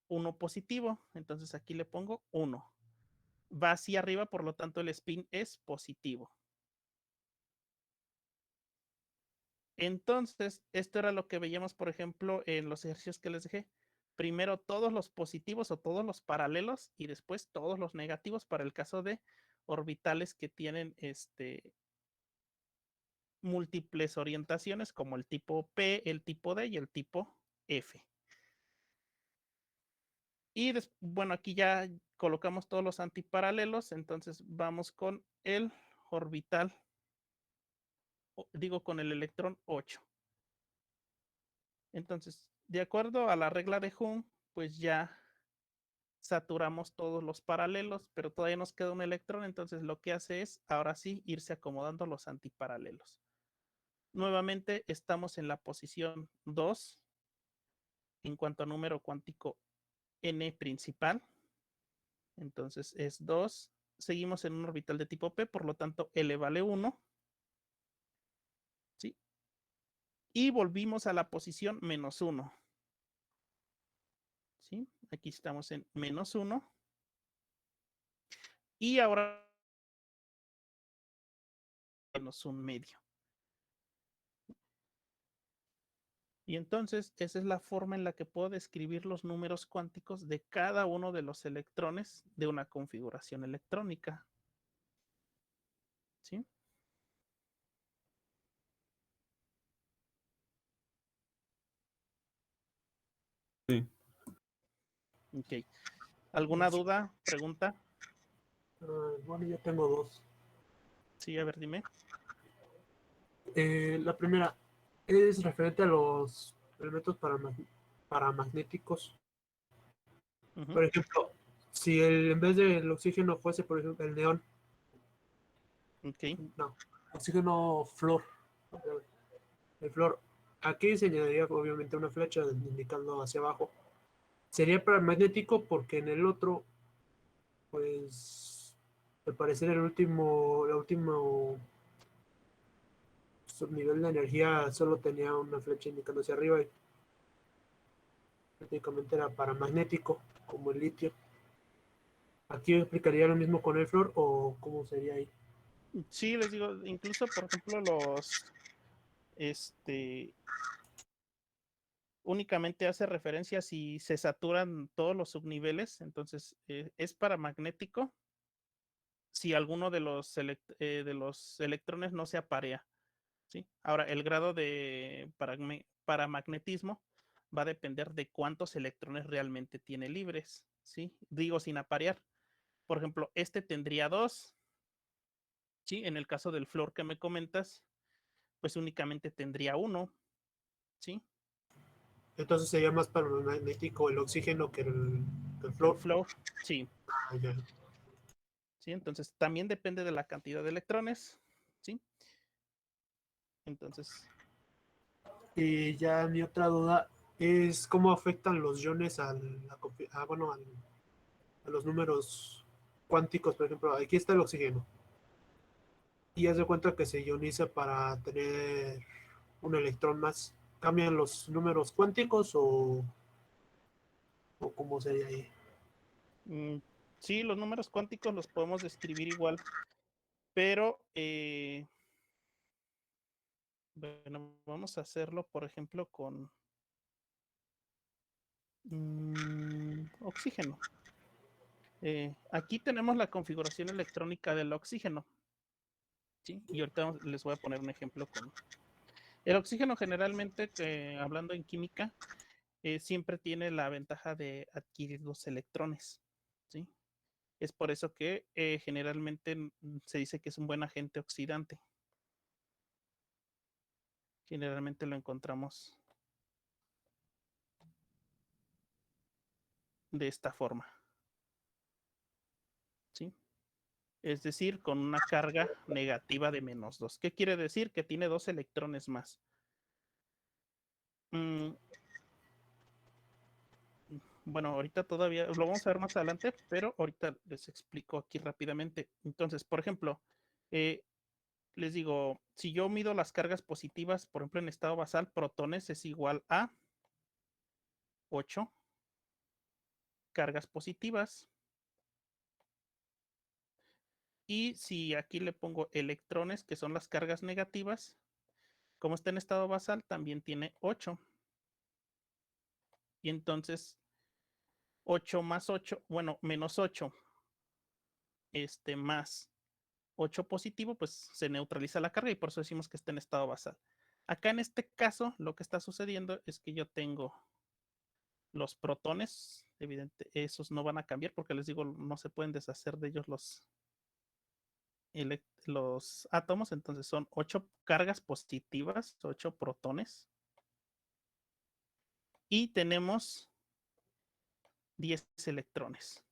1 positivo, entonces aquí le pongo 1. Va hacia arriba, por lo tanto el spin es positivo. Entonces, esto era lo que veíamos, por ejemplo, en los ejercicios que les dejé. Primero todos los positivos o todos los paralelos y después todos los negativos para el caso de orbitales que tienen múltiples orientaciones como el tipo P, el tipo D y el tipo F. Y bueno, aquí ya colocamos todos los antiparalelos, entonces vamos con el orbital, digo con el electrón 8. Entonces, de acuerdo a la regla de Ohm, pues ya saturamos todos los paralelos, pero todavía nos queda un electrón, entonces lo que hace es, ahora sí, irse acomodando los antiparalelos. Nuevamente estamos en la posición 2 en cuanto a número cuántico n principal. Entonces es 2. Seguimos en un orbital de tipo p, por lo tanto L vale 1. ¿Sí? Y volvimos a la posición menos 1. ¿Sí? Aquí estamos en menos 1. Y ahora menos un medio. Y entonces esa es la forma en la que puedo describir los números cuánticos de cada uno de los electrones de una configuración electrónica. ¿Sí? Sí. Ok. ¿Alguna duda? ¿Pregunta? Bueno, yo tengo dos. Sí, a ver, dime. La primera es referente a los elementos paramagnéticos. Ujú. Por ejemplo, si en vez del oxígeno fuese, por ejemplo, el neón, Ok. no, oxígeno flor, el flor, aquí se añadiría obviamente una flecha indicando hacia abajo. Sería paramagnético porque en el otro, pues, al parecer el último subnivel de energía solo tenía una flecha indicando hacia arriba y prácticamente era paramagnético, como el litio. ¿Aquí explicaría lo mismo con el flor o cómo sería ahí? Sí, les digo, incluso, por ejemplo, los, únicamente hace referencia si se saturan todos los subniveles, entonces es paramagnético si alguno de los electrones no se aparea. ¿Sí? Ahora, el grado de paramagnetismo va a depender de cuántos electrones realmente tiene libres. ¿Sí? Digo sin aparear. Por ejemplo, este tendría 2. ¿Sí? En el caso del flor que me comentas, pues únicamente tendría 1. ¿Sí? Entonces sería más paramagnético el oxígeno que el flor. El flor, sí. Ah, ya. ¿Sí? Entonces también depende de la cantidad de electrones. ¿Sí? Entonces, Y ya mi otra duda es cómo afectan los iones a los números cuánticos. Por ejemplo, aquí está el oxígeno. Y haz de cuenta que se ioniza para tener un electrón más. ¿Cambian los números cuánticos o cómo sería ahí? sí, los números cuánticos los podemos describir igual, pero bueno, vamos a hacerlo, por ejemplo, con oxígeno. Aquí tenemos la configuración electrónica del oxígeno. ¿Sí? Y ahorita les voy a poner un ejemplo con el oxígeno. Generalmente, hablando en química, siempre tiene la ventaja de adquirir 2 electrones. ¿Sí? Es por eso que generalmente se dice que es un buen agente oxidante. Generalmente lo encontramos de esta forma. ¿Sí? Es decir, con una carga negativa de -2. ¿Qué quiere decir? Que tiene 2 electrones más. Bueno, ahorita todavía lo vamos a ver más adelante, pero ahorita les explico aquí rápidamente. Entonces, por ejemplo, les digo, si yo mido las cargas positivas, por ejemplo, en estado basal, protones es igual a 8 cargas positivas. Y si aquí le pongo electrones, que son las cargas negativas, como está en estado basal, también tiene 8. Y entonces 8 más 8, bueno, menos 8, más 8 positivo, pues se neutraliza la carga y por eso decimos que está en estado basal. Acá en este caso, lo que está sucediendo es que yo tengo los protones, evidente, esos no van a cambiar porque les digo, no se pueden deshacer de ellos los átomos, entonces son 8 cargas positivas, 8 protones. Y tenemos 10 electrones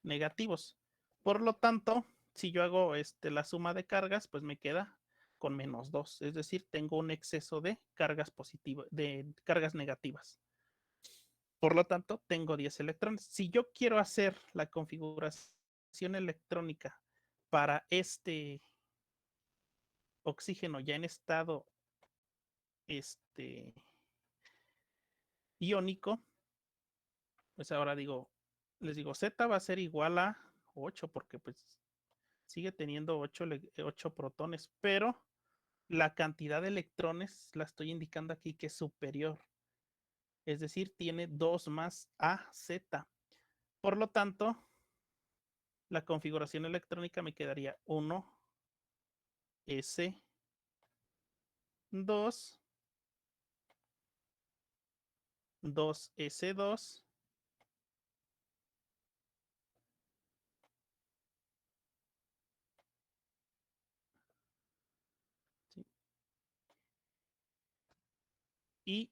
negativos. Por lo tanto, si yo hago la suma de cargas, pues me queda con -2. Es decir, tengo un exceso de cargas positivas, de cargas negativas. Por lo tanto, tengo 10 electrones. Si yo quiero hacer la configuración electrónica para este oxígeno ya en estado iónico, pues ahora les digo, Z va a ser igual a 8 porque pues sigue teniendo 8 protones, pero la cantidad de electrones la estoy indicando aquí que es superior. Es decir, tiene 2 más AZ. Por lo tanto, la configuración electrónica me quedaría 1S2 2S2 ¿sí? Y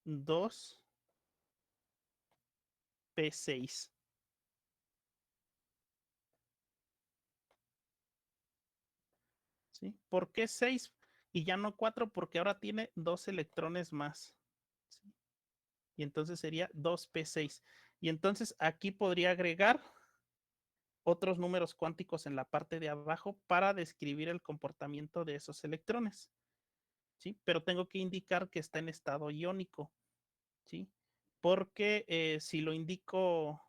2P6. ¿Sí? ¿Por qué 6 y ya no 4? Porque ahora tiene 2 electrones más. ¿Sí? Y entonces sería 2P6. Y entonces aquí podría agregar otros números cuánticos en la parte de abajo para describir el comportamiento de esos electrones. ¿Sí? Pero tengo que indicar que está en estado iónico. ¿Sí? Porque si no indico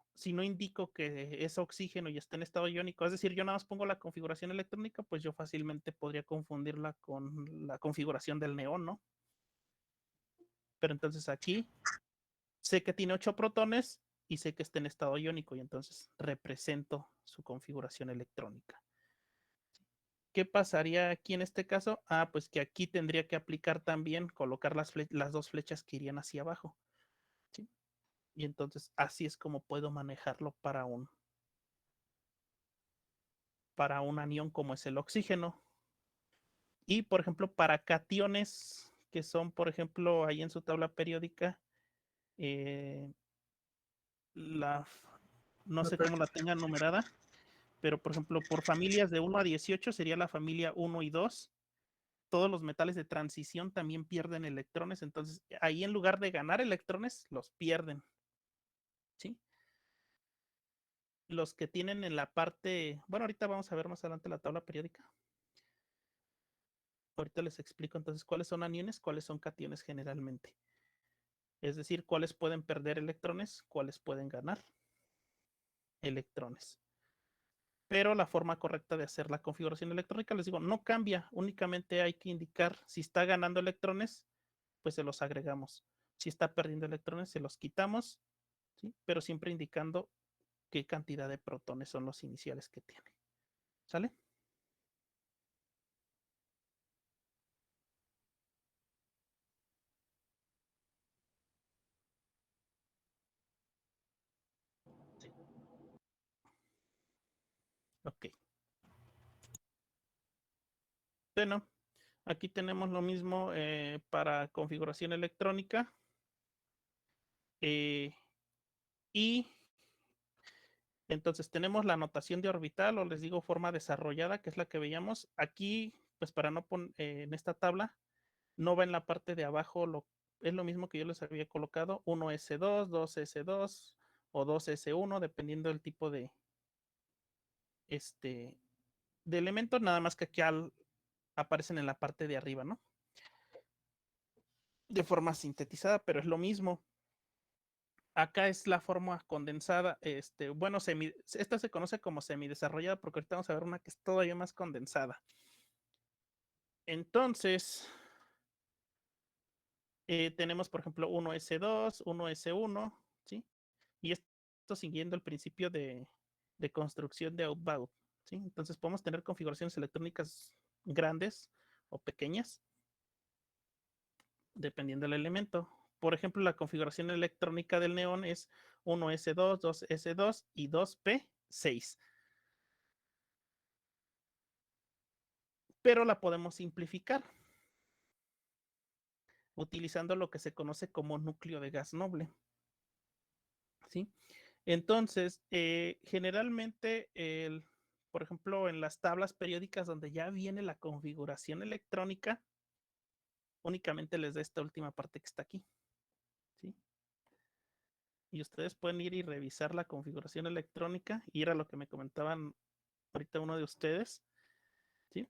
que es oxígeno y está en estado iónico, es decir, yo nada más pongo la configuración electrónica, pues yo fácilmente podría confundirla con la configuración del neón, ¿no? Pero entonces aquí sé que tiene 8 protones y sé que está en estado iónico y entonces represento su configuración electrónica. ¿Qué pasaría aquí en este caso? Ah, pues que aquí tendría que aplicar también, colocar las 2 flechas que irían hacia abajo. ¿Sí? Y entonces así es como puedo manejarlo para un anión como es el oxígeno. Y por ejemplo, para cationes que son, por ejemplo, ahí en su tabla periódica, no sé cómo la tengan numerada, pero por ejemplo, por familias de 1 a 18 sería la familia 1 y 2. Todos los metales de transición también pierden electrones, entonces ahí en lugar de ganar electrones, los pierden. ¿Sí? Los que tienen en la parte, bueno, ahorita vamos a ver más adelante la tabla periódica. Ahorita les explico entonces cuáles son aniones, cuáles son cationes generalmente. Es decir, cuáles pueden perder electrones, cuáles pueden ganar electrones. Pero la forma correcta de hacer la configuración electrónica, les digo, no cambia, únicamente hay que indicar si está ganando electrones, pues se los agregamos. Si está perdiendo electrones, se los quitamos, ¿sí? Pero siempre indicando qué cantidad de protones son los iniciales que tiene. ¿Sale? Sí. Ok. Bueno, aquí tenemos lo mismo para configuración electrónica. Y entonces tenemos la notación de orbital, o les digo forma desarrollada, que es la que veíamos. Aquí, pues para no poner en esta tabla, no va en la parte de abajo, es lo mismo que yo les había colocado, 1S2, 2S2 o 2S1, dependiendo del tipo de elemento, nada más que aquí aparecen en la parte de arriba, ¿no? De forma sintetizada, pero es lo mismo. Acá es la forma condensada, bueno, esta se conoce como semidesarrollada porque ahorita vamos a ver una que es todavía más condensada. Entonces, tenemos, por ejemplo, 1S2, 1S1, ¿sí? Y esto siguiendo el principio de construcción de Aufbau, ¿sí? Entonces, podemos tener configuraciones electrónicas grandes o pequeñas, dependiendo del elemento. Por ejemplo, la configuración electrónica del neón es 1S2, 2S2 y 2P6. Pero la podemos simplificar. utilizando lo que se conoce como núcleo de gas noble. ¿Sí? Entonces, generalmente, por ejemplo, en las tablas periódicas donde ya viene la configuración electrónica, únicamente les da esta última parte que está aquí. ¿Sí? Y ustedes pueden ir y revisar la configuración electrónica, ir a lo que me comentaban ahorita uno de ustedes, ¿sí?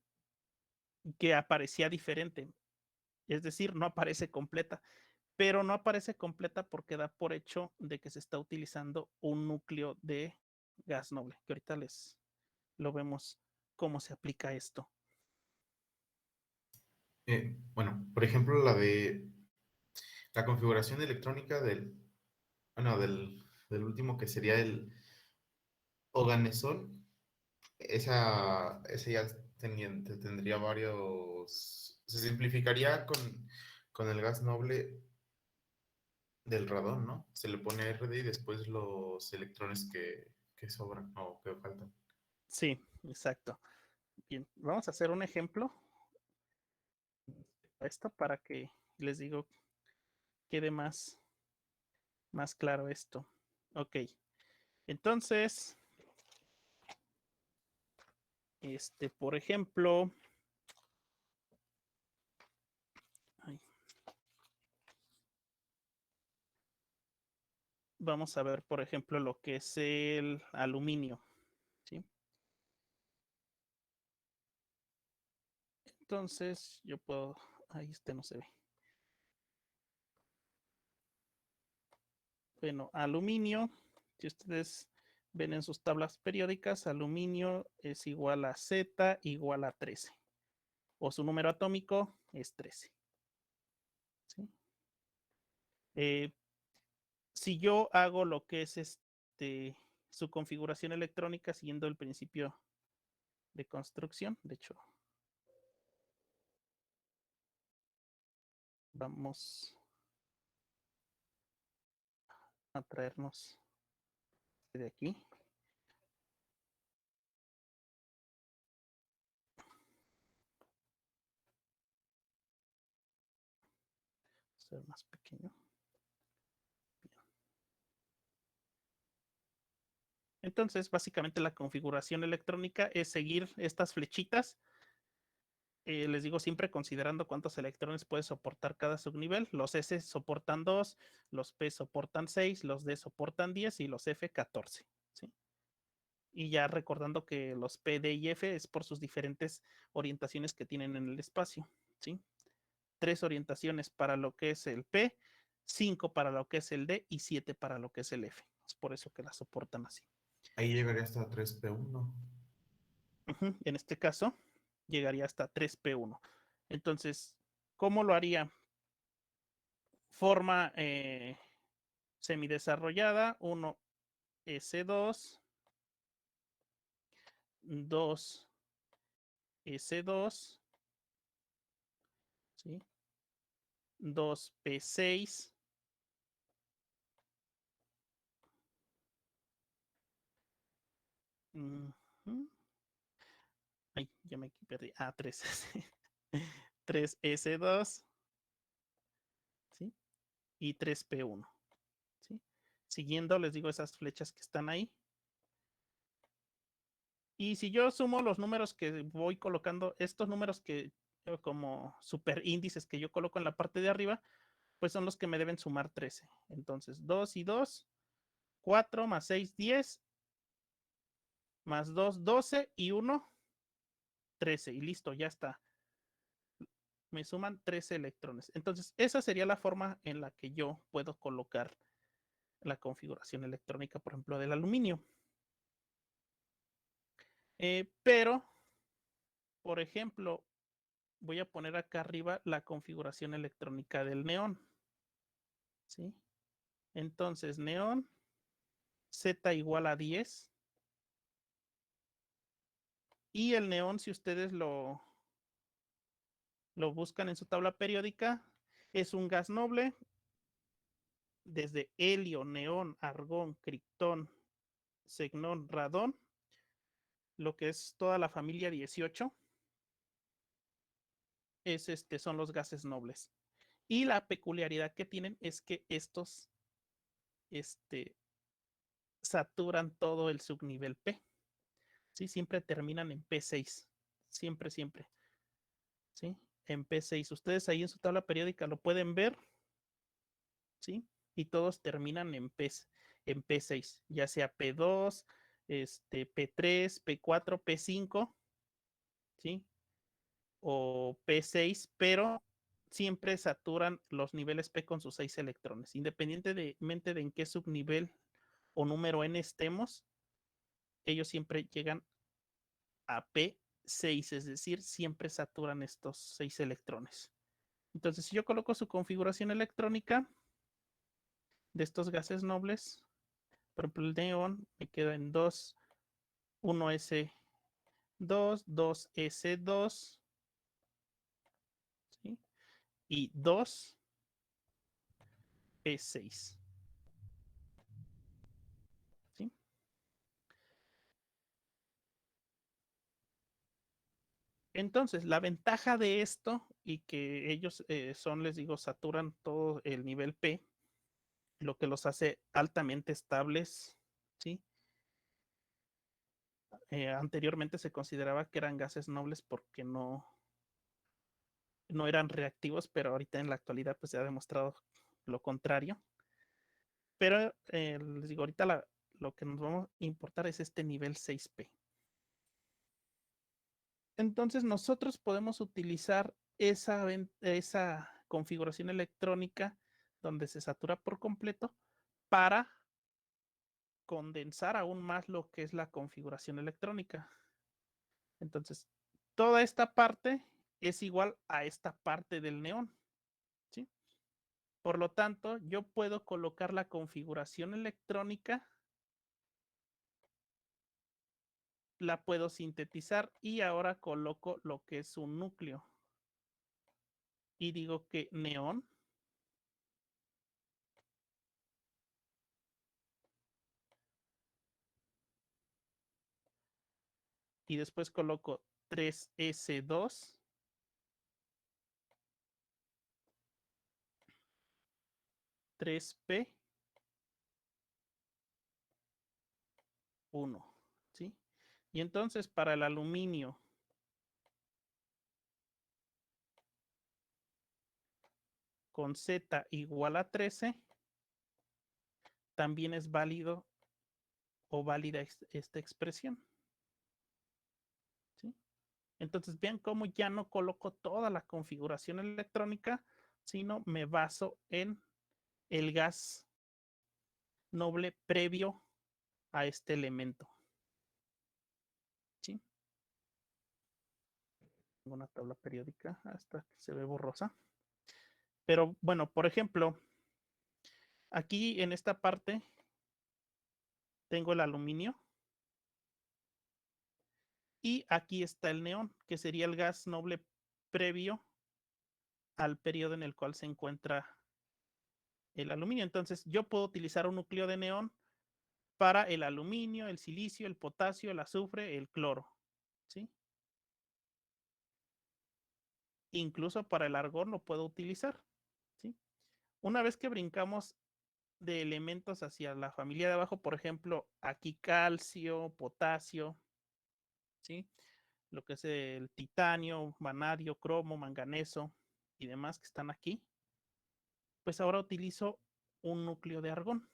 Que aparecía diferente. Es decir, no aparece completa, pero no aparece completa porque da por hecho de que se está utilizando un núcleo de gas noble, que ahorita les lo vemos cómo se aplica esto. Bueno, por ejemplo, la configuración electrónica del último que sería el Oganesol, esa ya tendría varios, se simplificaría con el gas noble del radón, ¿no? Se le pone RD y después los electrones que sobran o que faltan. Sí, exacto. Bien, vamos a hacer un ejemplo. Esto para que les digo quede más claro esto. Ok, entonces, por ejemplo, vamos a ver, por ejemplo, lo que es el aluminio. ¿Sí? Entonces, yo puedo, ahí no se ve. Bueno, aluminio, si ustedes ven en sus tablas periódicas, aluminio es igual a Z igual a 13. O su número atómico es 13. ¿Sí? Si yo hago lo que es su configuración electrónica siguiendo el principio de construcción, de hecho, vamos a traernos de aquí. Ser más pequeño. Bien. Entonces, básicamente la configuración electrónica es seguir estas flechitas. Les digo siempre considerando cuántos electrones puede soportar cada subnivel. Los S soportan 2, los P soportan 6, los D soportan 10 y los F 14. ¿Sí? Y ya recordando que los P, D y F es por sus diferentes orientaciones que tienen en el espacio. ¿Sí? 3 orientaciones para lo que es el P, 5 para lo que es el D y 7 para lo que es el F. Es por eso que la soportan así. Ahí llegaría hasta 3P1. En este caso, llegaría hasta 3P1. Entonces, ¿cómo lo haría? Forma semidesarrollada, 1S2, 2S2, ¿sí? 2P6, ay, ya me perdí. 3S2, ¿sí? Y 3P1, ¿sí? Siguiendo, les digo esas flechas que están ahí. Y si yo sumo los números que voy colocando, estos números que como superíndices que yo coloco en la parte de arriba, pues son los que me deben sumar 13. Entonces, 2 y 2, 4 más 6, 10, más 2, 12 y 1, 13. Y listo, ya está. Me suman 13 electrones. Entonces, esa sería la forma en la que yo puedo colocar la configuración electrónica, por ejemplo, del aluminio. Pero, por ejemplo, voy a poner acá arriba la configuración electrónica del neón. ¿Sí? Entonces, neón, Z igual a 10. Y el neón, si ustedes lo buscan en su tabla periódica, es un gas noble desde helio, neón, argón, criptón, xenón, radón, lo que es toda la familia 18, son los gases nobles. Y la peculiaridad que tienen es que estos saturan todo el subnivel P. ¿Sí? Siempre terminan en P6. Siempre, siempre. ¿Sí? En P6. Ustedes ahí en su tabla periódica lo pueden ver. ¿Sí? Y todos terminan en P6, ya sea P2, P3, P4, P5, ¿sí? O P6, pero siempre saturan los niveles P con sus 6 electrones. Independientemente de en qué subnivel o número N estemos, ellos siempre llegan a P6, es decir, siempre saturan estos 6 electrones. Entonces, si yo coloco su configuración electrónica de estos gases nobles, por ejemplo, el neón me queda en 2, 1s2, 2s2, ¿sí? Y 2p6. ¿Sí? Entonces, la ventaja de esto y que ellos les digo, saturan todo el nivel P, lo que los hace altamente estables, ¿sí? Anteriormente se consideraba que eran gases nobles porque no eran reactivos, pero ahorita en la actualidad pues se ha demostrado lo contrario. Pero les digo, ahorita lo que nos vamos a importar es este nivel 6P. Entonces nosotros podemos utilizar esa configuración electrónica donde se satura por completo para condensar aún más lo que es la configuración electrónica. Entonces, toda esta parte es igual a esta parte del neón, ¿sí? Por lo tanto, yo puedo colocar la configuración electrónica, la puedo sintetizar y ahora coloco lo que es un núcleo. Y digo que neón y después coloco 3s2 3p 1, ¿sí? Y entonces para el aluminio con Z igual a 13, también es válido o válida esta expresión, ¿sí? Entonces vean cómo ya no coloco toda la configuración electrónica, sino me baso en el gas noble previo a este elemento, ¿sí? Tengo una tabla periódica hasta que se ve borrosa. Pero bueno, por ejemplo, aquí en esta parte tengo el aluminio y aquí está el neón, que sería el gas noble previo al periodo en el cual se encuentra el aluminio. Entonces yo puedo utilizar un núcleo de neón para el aluminio, el silicio, el potasio, el azufre, el cloro, ¿sí? Incluso para el argón lo puedo utilizar, ¿sí? Una vez que brincamos de elementos hacia la familia de abajo, por ejemplo, aquí calcio, potasio, ¿sí? Lo que es el titanio, vanadio, cromo, manganeso y demás que están aquí, pues ahora utilizo un núcleo de argón,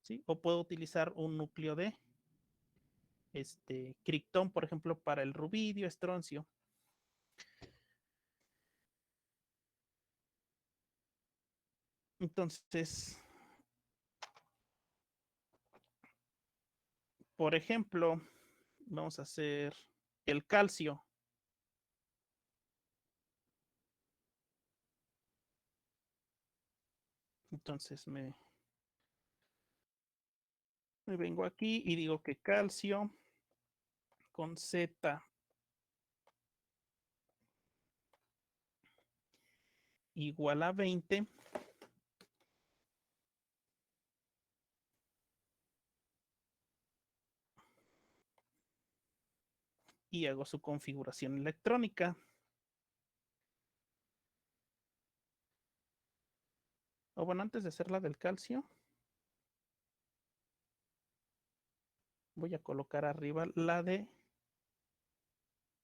¿sí? O puedo utilizar un núcleo de criptón, por ejemplo, para el rubidio, estroncio. Entonces, por ejemplo, vamos a hacer el calcio. Entonces me vengo aquí y digo que calcio con Z igual a 20. Y hago su configuración electrónica. O bueno, antes de hacer la del calcio, voy a colocar arriba la de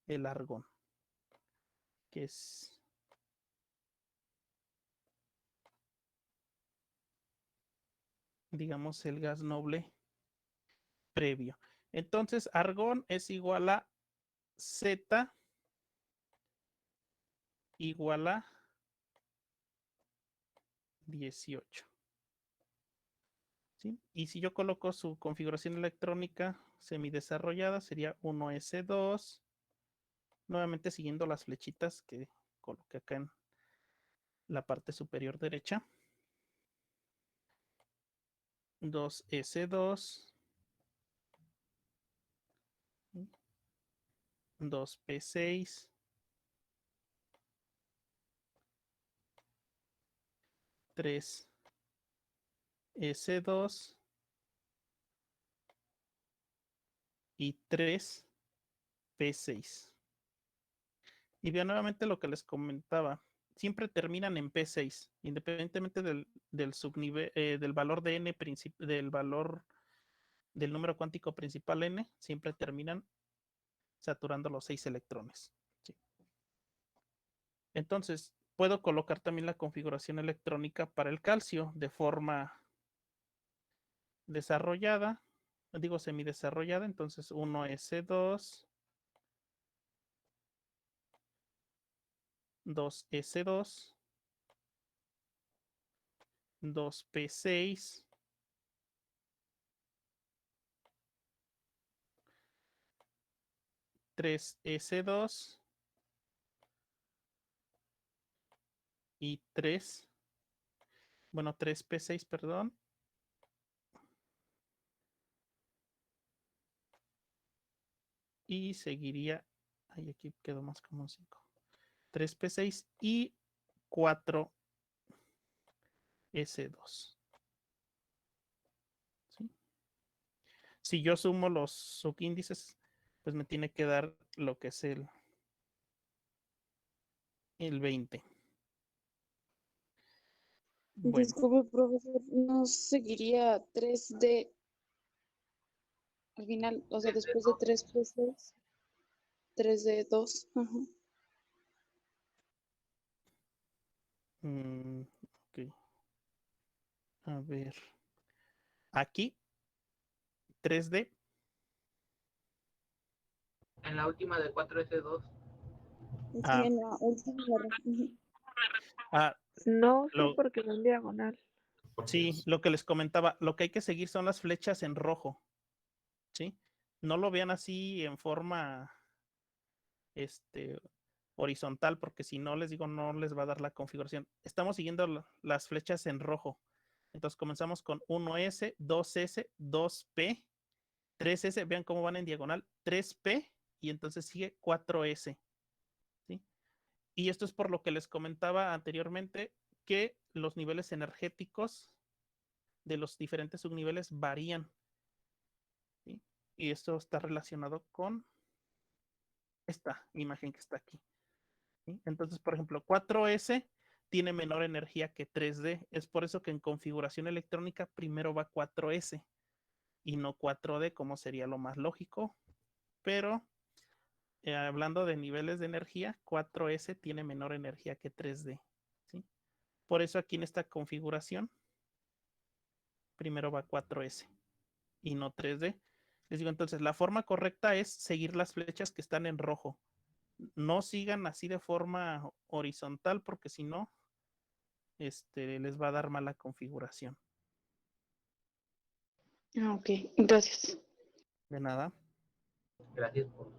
el argón, que es digamos el gas noble previo. Entonces, argón es igual a Z igual a 18. ¿Sí? Y si yo coloco su configuración electrónica semidesarrollada, sería 1s2, nuevamente siguiendo las flechitas que coloqué acá en la parte superior derecha. 2s2, 2p6, 3s2 y 3p6. Y vean nuevamente lo que les comentaba. Siempre terminan en P6, independientemente del subnivel, del valor de n, del valor del número cuántico principal n, siempre terminan saturando los 6 electrones. ¿Sí? Entonces, puedo colocar también la configuración electrónica para el calcio de forma desarrollada, digo semidesarrollada, entonces 1s2, 2s2, 2p6, 3s2 y 3p6, perdón. Y seguiría, ahí aquí quedó más como 5. 3p6 y 4s2. ¿Sí? Si yo sumo los subíndices, pues me tiene que dar lo que es el 20. Bueno, Disculpe, profesor, ¿no seguiría 3D al final? O sea, después de 3P6, 3D2. Ajá. ok. A ver. Aquí, 3D. En la última de 4S2. Sí, Ah, en la última barra. Ujú. ah, No, sí, lo, porque va en diagonal. Porque sí, es- lo que les comentaba, lo que hay que seguir son las flechas en rojo. ¿Sí? No lo vean así en forma horizontal, porque si no les digo, no les va a dar la configuración. Estamos siguiendo las flechas en rojo. Entonces comenzamos con 1S, 2S, 2P, 3S, vean cómo van en diagonal, 3P y entonces sigue 4S. ¿Sí? Y esto es por lo que les comentaba anteriormente que los niveles energéticos de los diferentes subniveles varían. ¿Sí? Y esto está relacionado con esta imagen que está aquí. ¿Sí? Entonces, por ejemplo, 4S tiene menor energía que 3D. Es por eso que en configuración electrónica primero va 4S y no 4D, como sería lo más lógico. Pero hablando de niveles de energía, 4S tiene menor energía que 3D. ¿Sí? Por eso aquí en esta configuración primero va 4S y no 3D. Les digo, entonces, la forma correcta es seguir las flechas que están en rojo. No sigan así de forma horizontal porque si no, les va a dar mala configuración. Ah, ok, gracias. De nada. Gracias por.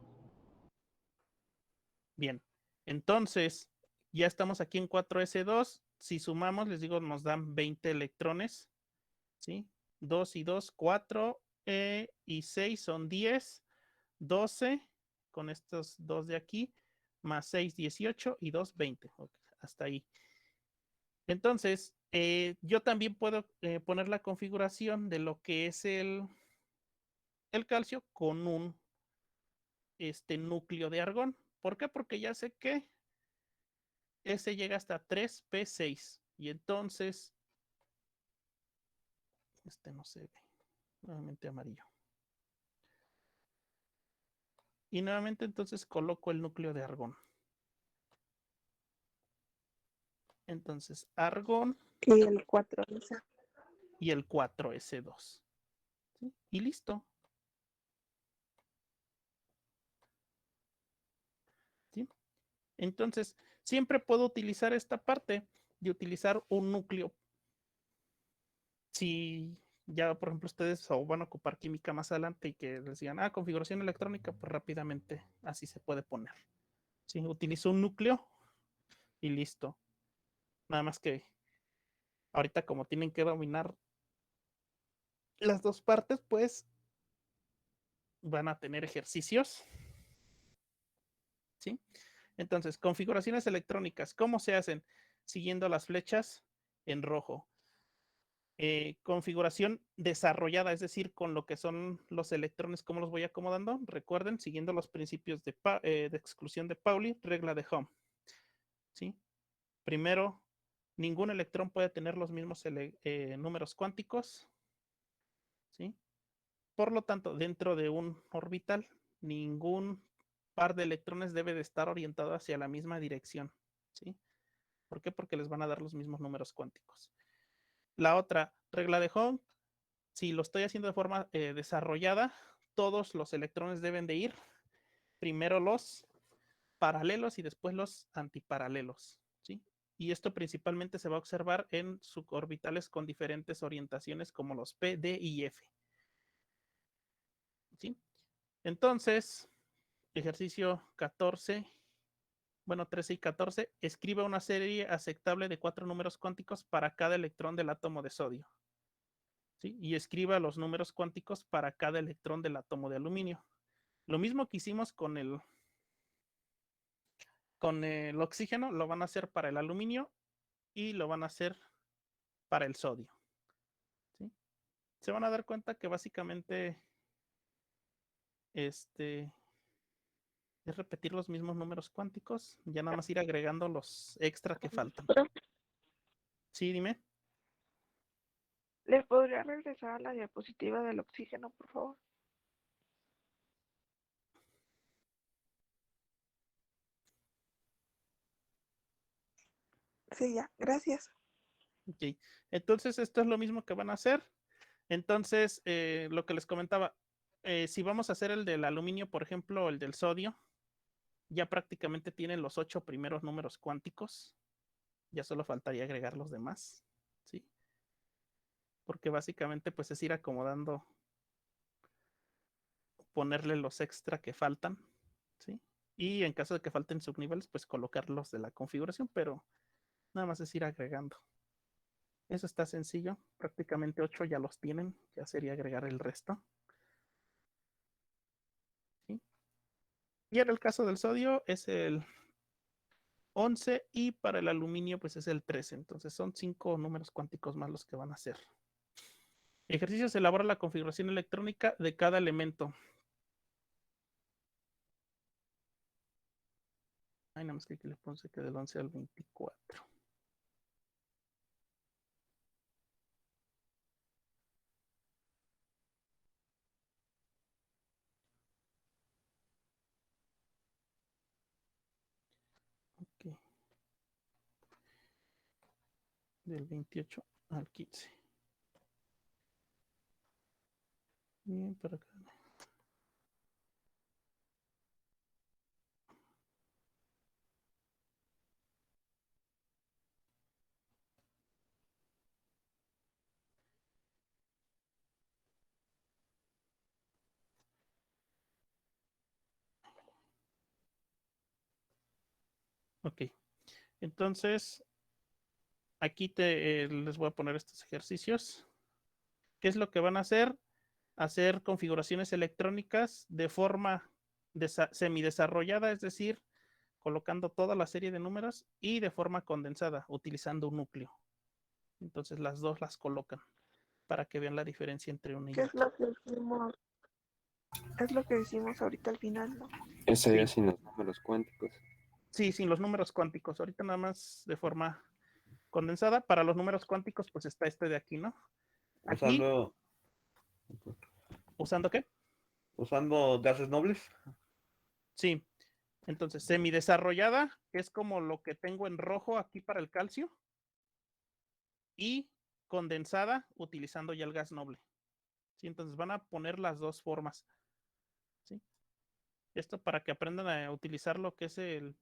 Bien. Entonces, ya estamos aquí en 4s2. Si sumamos, les digo, nos dan 20 electrones. ¿Sí? 2 y 2, 4 y 6 son 10. 12 con estos dos de aquí, más 6, 18 y 2, 20. Okay, hasta ahí. Entonces, yo también puedo poner la configuración de lo que es el calcio con un núcleo de argón. ¿Por qué? Porque ya sé que ese llega hasta 3p6 y entonces Este no se ve. Nuevamente amarillo. Y nuevamente entonces coloco el núcleo de argón. Entonces argón Y el 4S. y el 4s2. ¿Sí? Y listo. ¿Sí? Entonces, siempre puedo utilizar esta parte de utilizar un núcleo. Si ya, por ejemplo, ustedes van a ocupar química más adelante y que les digan, configuración electrónica, pues rápidamente así se puede poner. ¿Sí? Utilizo un núcleo y listo. Nada más que ahorita como tienen que dominar las dos partes, pues van a tener ejercicios. ¿Sí? Entonces, configuraciones electrónicas, ¿cómo se hacen? Siguiendo las flechas en rojo. Configuración desarrollada, es decir, con lo que son los electrones, cómo los voy acomodando. Recuerden, siguiendo los principios de exclusión de Pauli, regla de Ohm. ¿Sí? Primero, ningún electrón puede tener los mismos números cuánticos. ¿Sí? Por lo tanto, dentro de un orbital, ningún par de electrones debe de estar orientado hacia la misma dirección. ¿Sí? ¿Por qué? Porque les van a dar los mismos números cuánticos. La otra regla de Ohm, si lo estoy haciendo de forma desarrollada, todos los electrones deben de ir primero los paralelos y después los antiparalelos. ¿Sí? Y esto principalmente se va a observar en suborbitales con diferentes orientaciones como los P, D y F. ¿Sí? Entonces, ejercicio 14, bueno, 13 y 14, escribe una serie aceptable de 4 números cuánticos para cada electrón del átomo de sodio. ¿Sí? Y escriba los números cuánticos para cada electrón del átomo de aluminio. Lo mismo que hicimos con el oxígeno, lo van a hacer para el aluminio y lo van a hacer para el sodio. ¿Sí? Se van a dar cuenta que básicamente es repetir los mismos números cuánticos, ya nada más ir agregando los extra que faltan. Sí, dime. ¿Le podría regresar a la diapositiva del oxígeno, por favor? Sí, ya, gracias. Ok, entonces esto es lo mismo que van a hacer. Entonces, lo que les comentaba, si vamos a hacer el del aluminio, por ejemplo, el del sodio, ya prácticamente tienen los 8 primeros números cuánticos. Ya solo faltaría agregar los demás, ¿sí? Porque básicamente pues es ir acomodando, ponerle los extra que faltan, ¿sí? Y en caso de que falten subniveles, pues colocarlos de la configuración, pero nada más es ir agregando. Eso está sencillo, prácticamente 8 ya los tienen, ya sería agregar el resto. ¿Sí? Y en el caso del sodio es el 11 y para el aluminio pues es el 13, entonces son 5 números cuánticos más los que van a hacer. Ejercicio: se elabora la configuración electrónica de cada elemento. Ay, nada más que aquí le puse que del 11 al 24. Ok. Del 28 al 15. Bien, para acá. Ok. Entonces, aquí les voy a poner estos ejercicios. ¿Qué es lo que van a hacer? Hacer configuraciones electrónicas de forma semidesarrollada, es decir, colocando toda la serie de números, y de forma condensada, utilizando un núcleo. Entonces las dos las colocan para que vean la diferencia entre una y ¿Qué es otra. lo que hicimos? Es lo que hicimos ahorita al final, ¿no? Ese ya Sí. sin los números cuánticos. Sí, sin los números cuánticos. Ahorita nada más de forma condensada. Para los números cuánticos, pues está este de aquí, ¿no? Aquí, Usando, ¿usando qué? usando gases nobles. Sí. Entonces, semidesarrollada es como lo que tengo en rojo aquí para el calcio. Y condensada utilizando ya el gas noble. ¿Sí? Entonces van a poner las dos formas. ¿Sí? Esto para que aprendan a utilizar lo que es el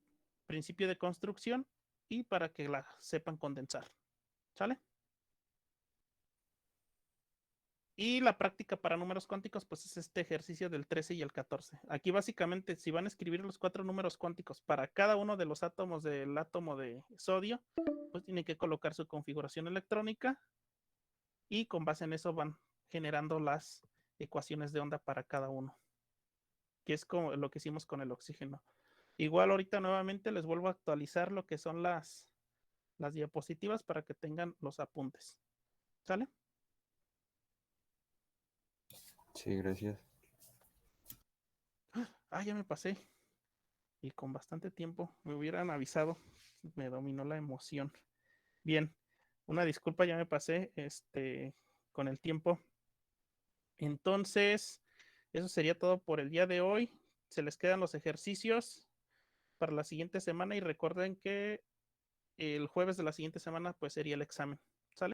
principio de construcción y para que la sepan condensar. ¿Sale? Y la práctica para números cuánticos, pues es este ejercicio del 13 y el 14. Aquí básicamente, si van a escribir los 4 números cuánticos para cada uno de los átomos del átomo de sodio, pues tienen que colocar su configuración electrónica y con base en eso van generando las ecuaciones de onda para cada uno, que es como lo que hicimos con el oxígeno. Igual ahorita nuevamente les vuelvo a actualizar lo que son las diapositivas para que tengan los apuntes. ¿Sale? Sí, gracias. Ah, ya me pasé. Y con bastante tiempo. Me hubieran avisado. Me dominó la emoción. Bien. Una disculpa, ya me pasé con el tiempo. Entonces, eso sería todo por el día de hoy. Se les quedan los ejercicios para la siguiente semana y recuerden que el jueves de la siguiente semana pues sería el examen.